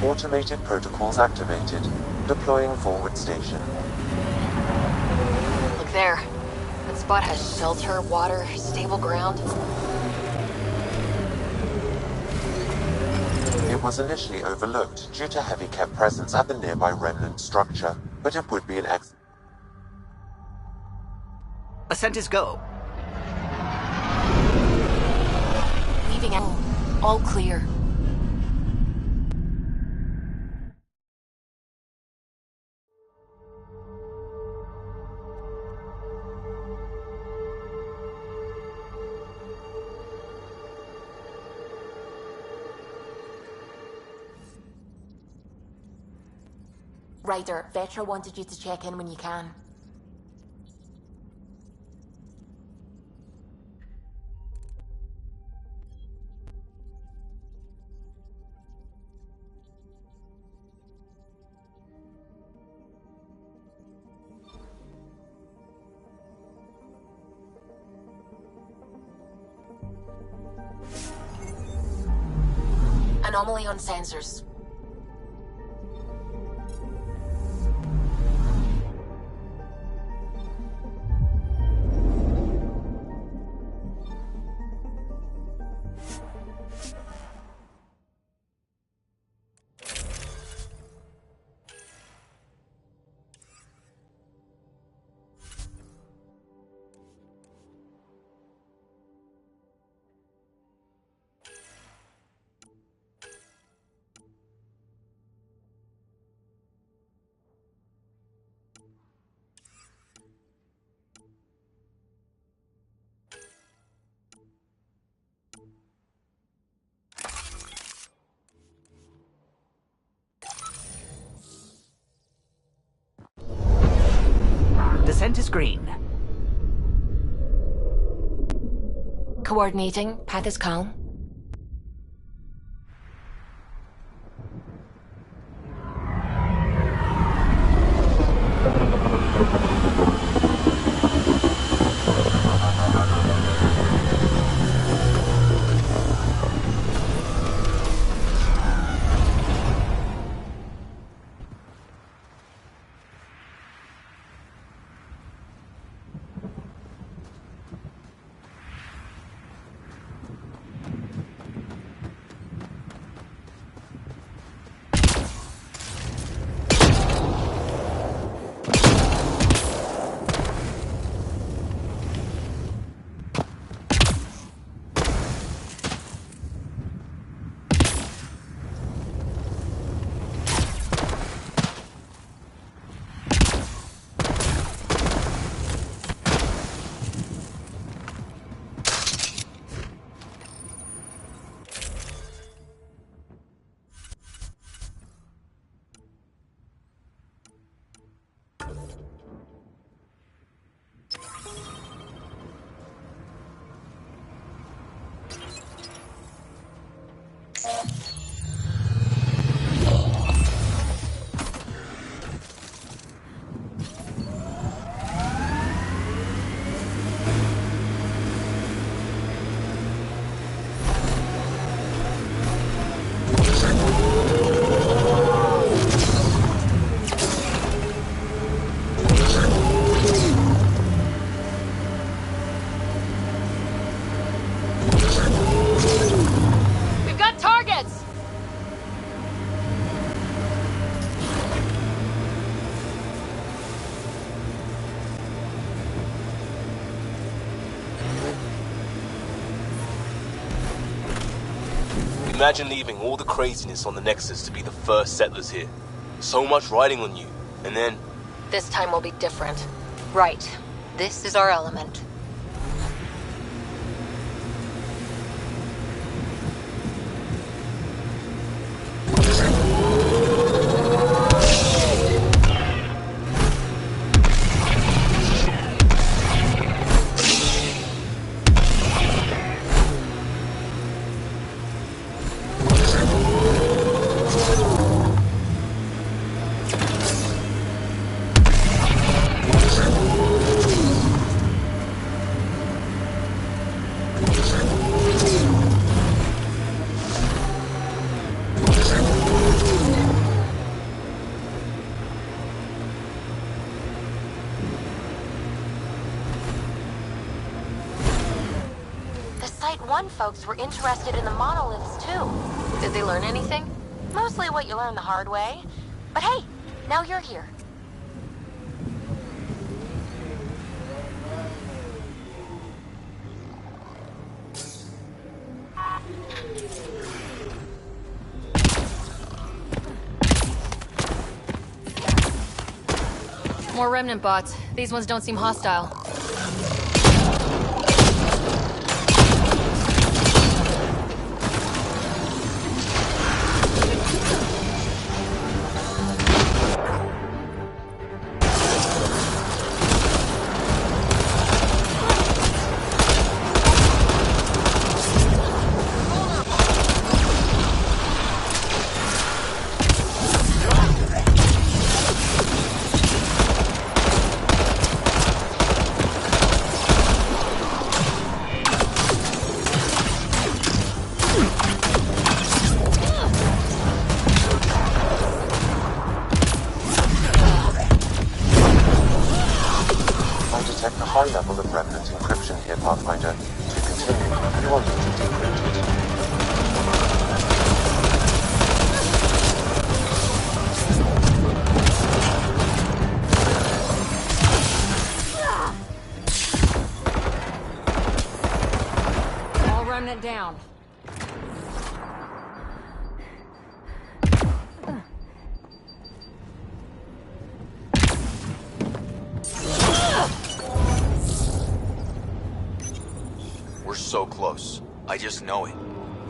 Automated protocols activated. Deploying forward station. Look there. That spot has shelter, water, stable ground. It was initially overlooked due to heavy kept presence at the nearby remnant structure, but it would be an Ascent is go. Leaving out. All clear. Ryder, Vetra wanted you to check in when you can. Anomaly on sensors. scent is green. Coordinating. Path is calm. Imagine leaving all the craziness on the Nexus to be the first settlers here. So much riding on you, and then... This time will be different. Right. This is our element. Folks were interested in the monoliths, too. Did they learn anything? Mostly what you learn the hard way. But hey, now you're here. More remnant bots. These ones don't seem hostile. high level of remnant encryption here, Pathfinder. To continue, you will need to decrypt it. All remnant down. We're so close. I just know it.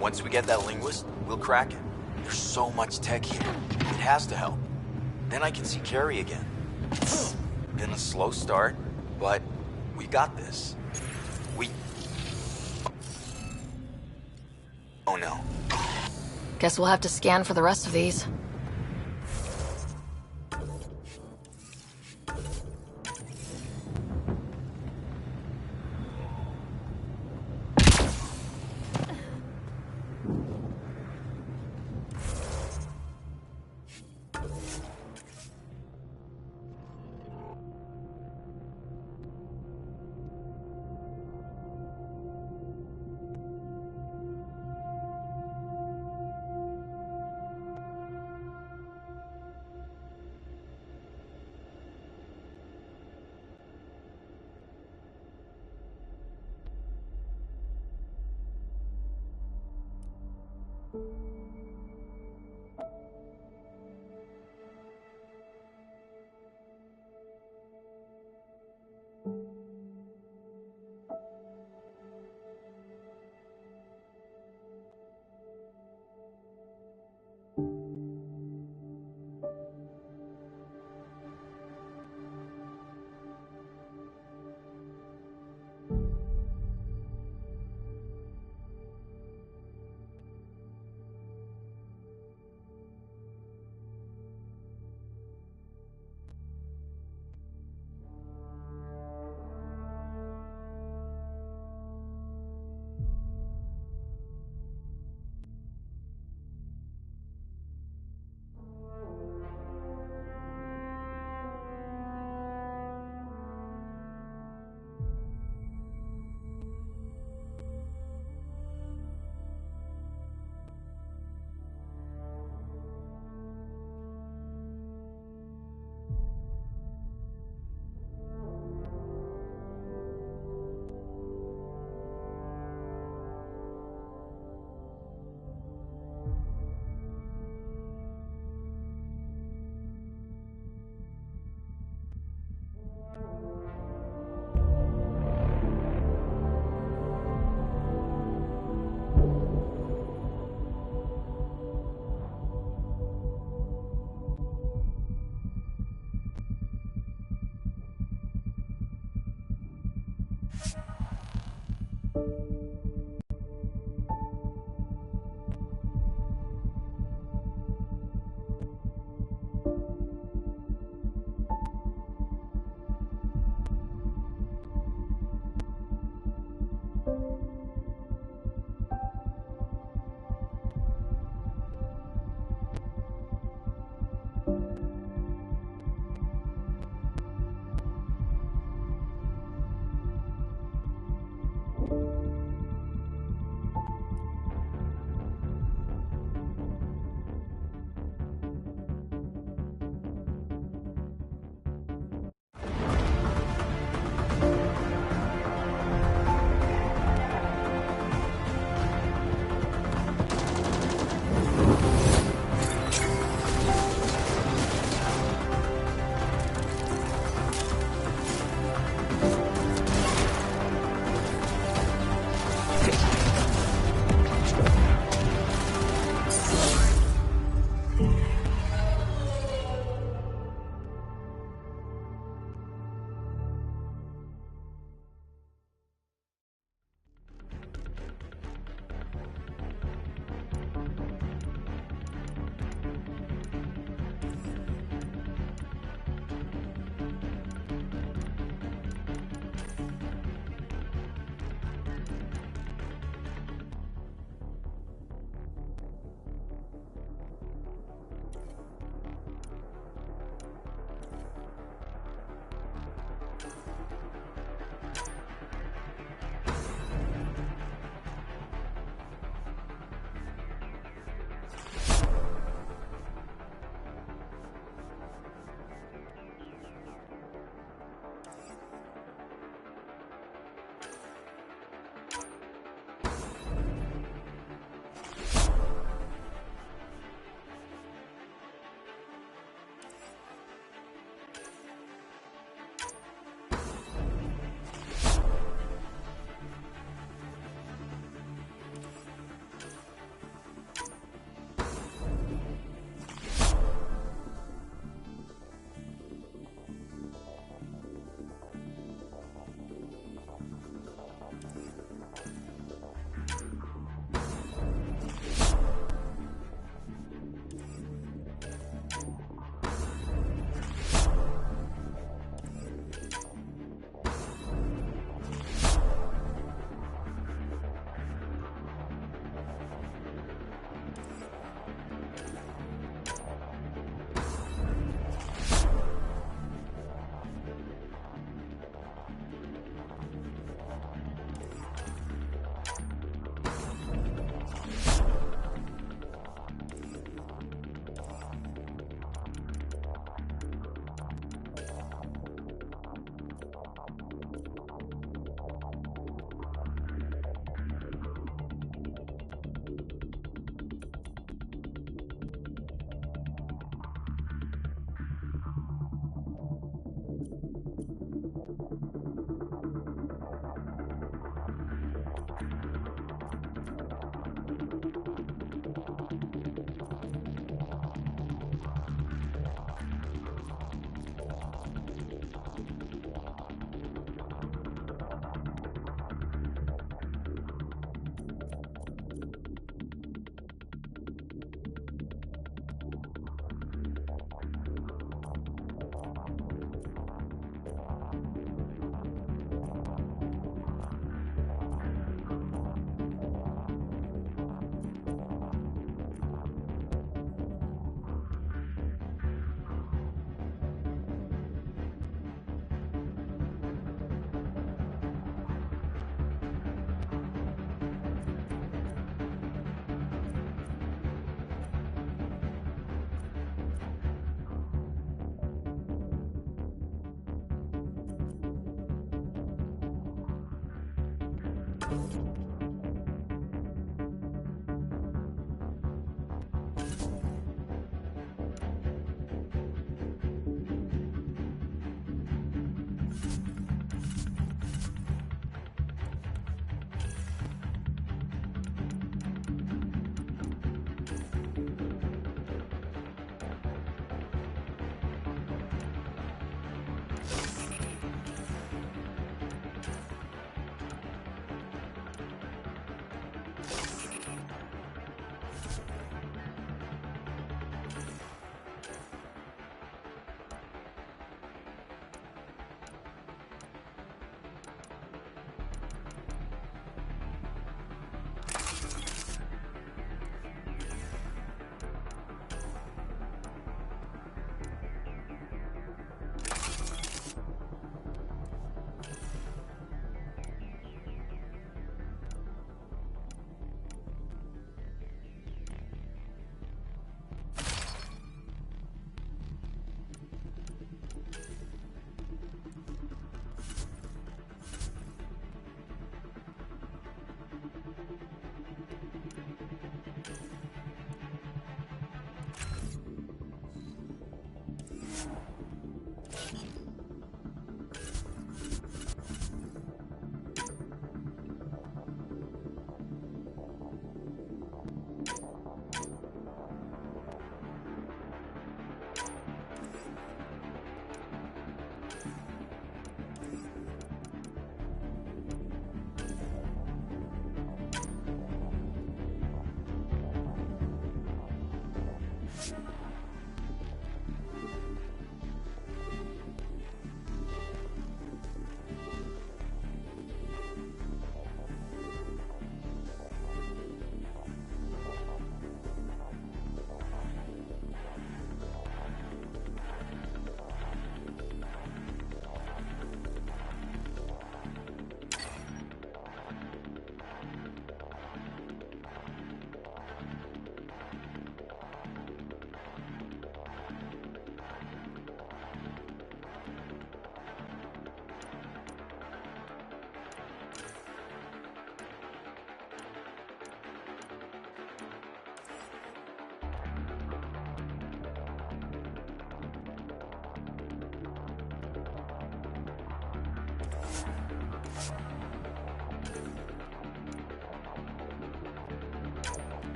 Once we get that linguist, we'll crack it. There's so much tech here. It has to help. Then I can see Carrie again. Been a slow start, but we got this. Oh no. Guess we'll have to scan for the rest of these.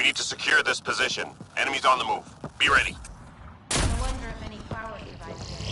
We need to secure this position. Enemies on the move. Be ready. I wonder if any power devices.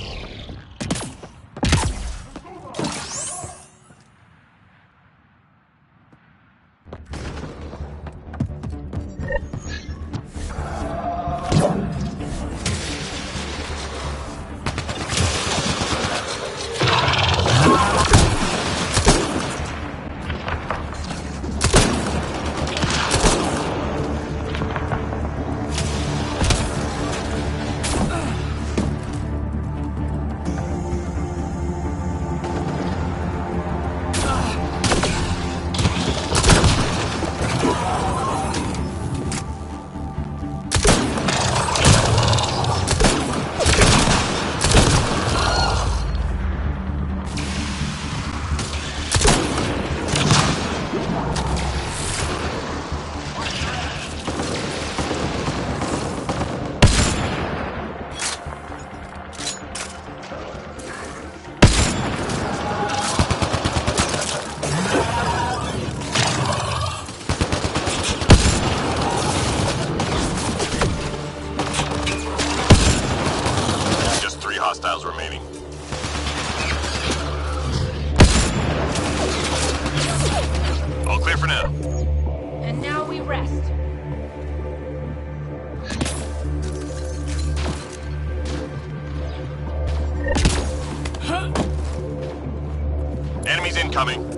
Hostiles remaining. All clear for now. And now we rest. Enemies incoming.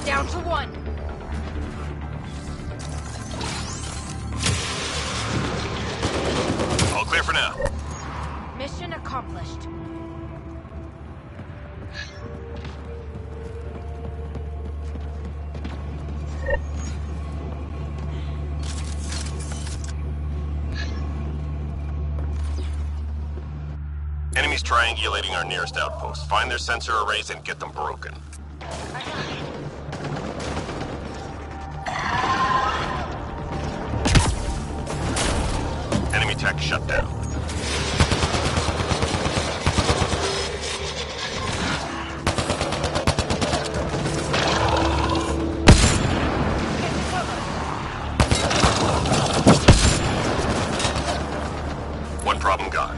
Down to one. All clear for now. Mission accomplished. Enemies triangulating our nearest outpost. Find their sensor arrays and get them broken. Enemy tech shut down. One problem gone.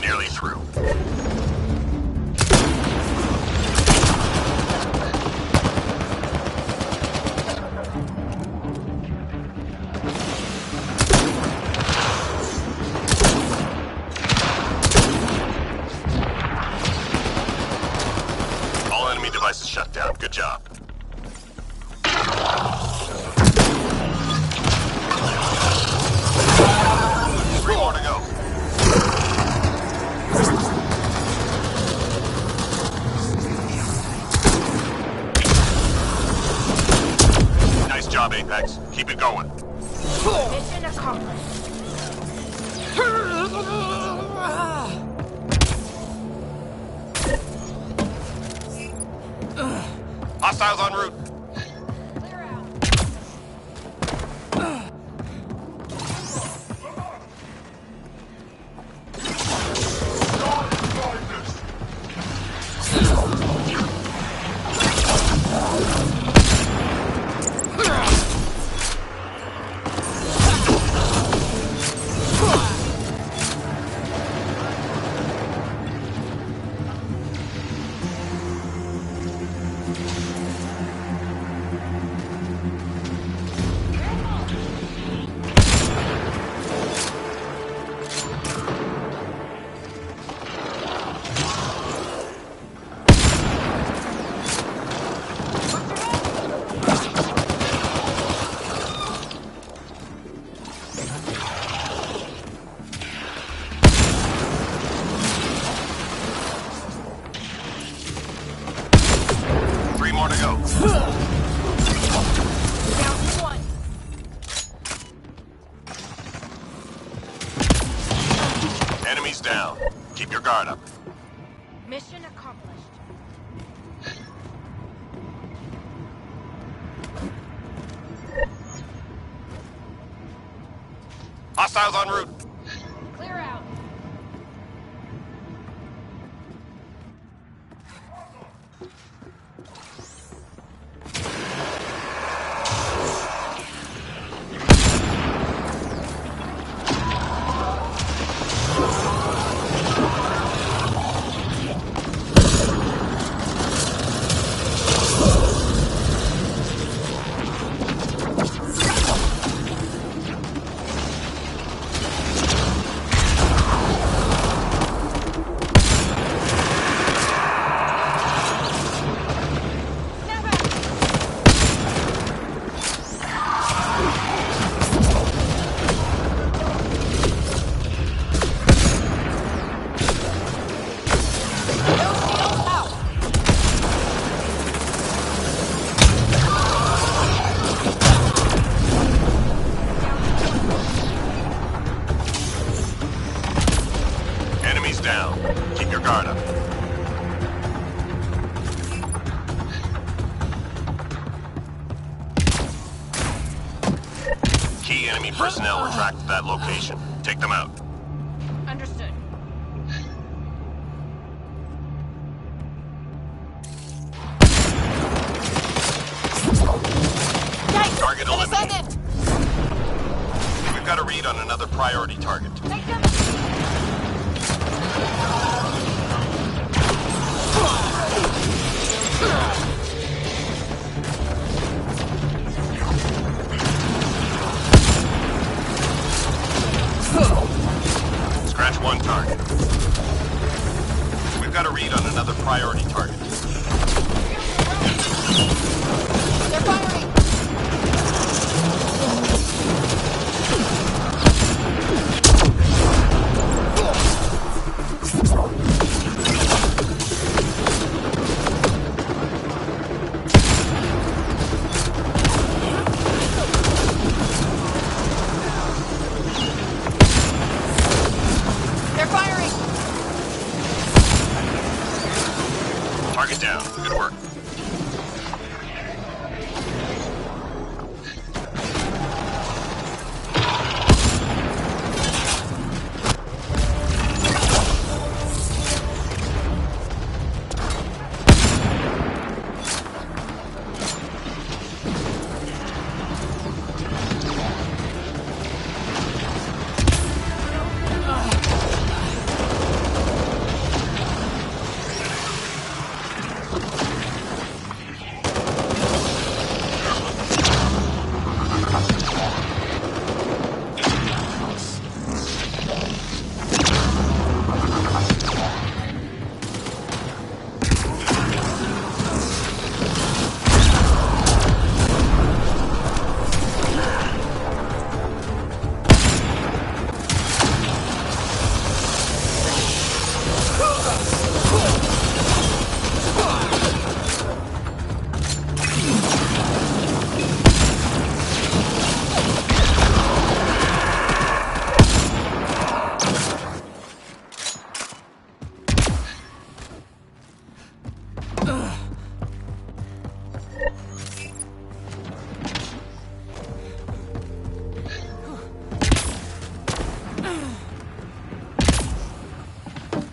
Nearly through. All enemy devices shut down. Good job. 3 more to go. Enemies down. Keep your guard up. Mission accomplished. Hostiles en route. Clear out. Enemies down. Keep your guard up. Key enemy personnel were tracked to that location. Take them out. Understood. Target eliminated. We've got a read on another priority target. Scratch one target. We've got a read on another priority target. They're firing! They're firing! Target down. Good work.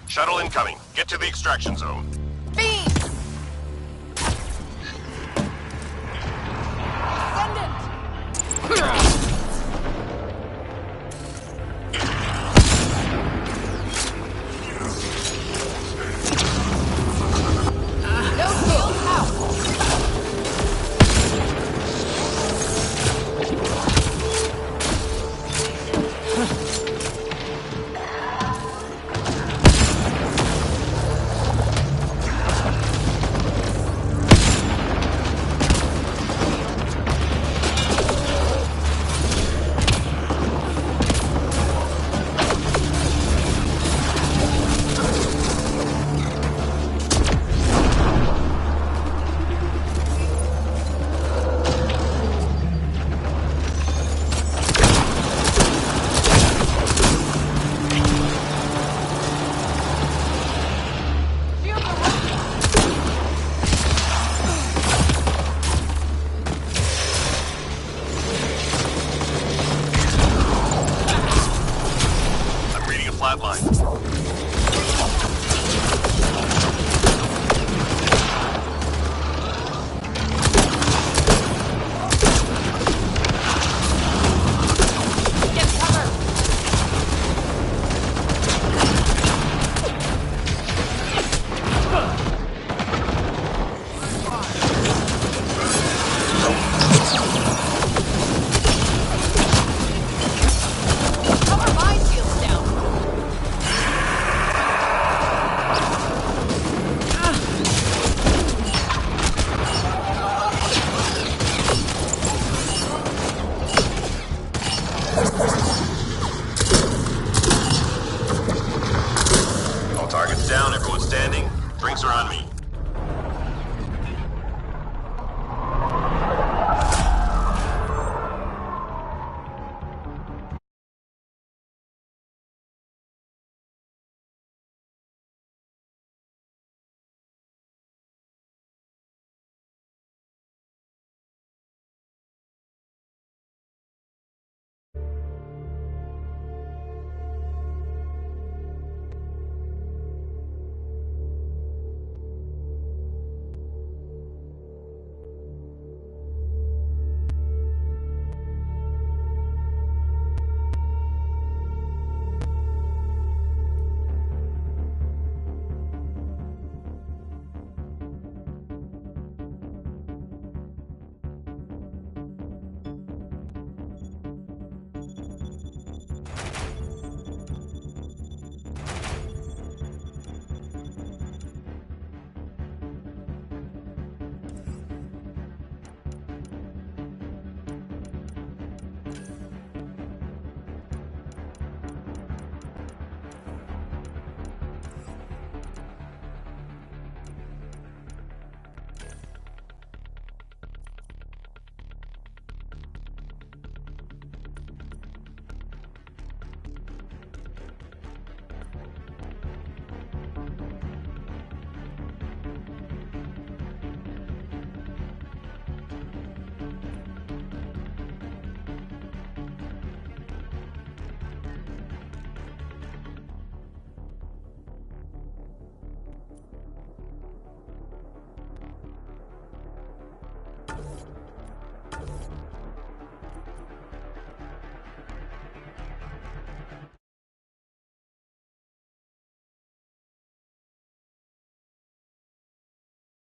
Shuttle incoming. Get to the extraction zone.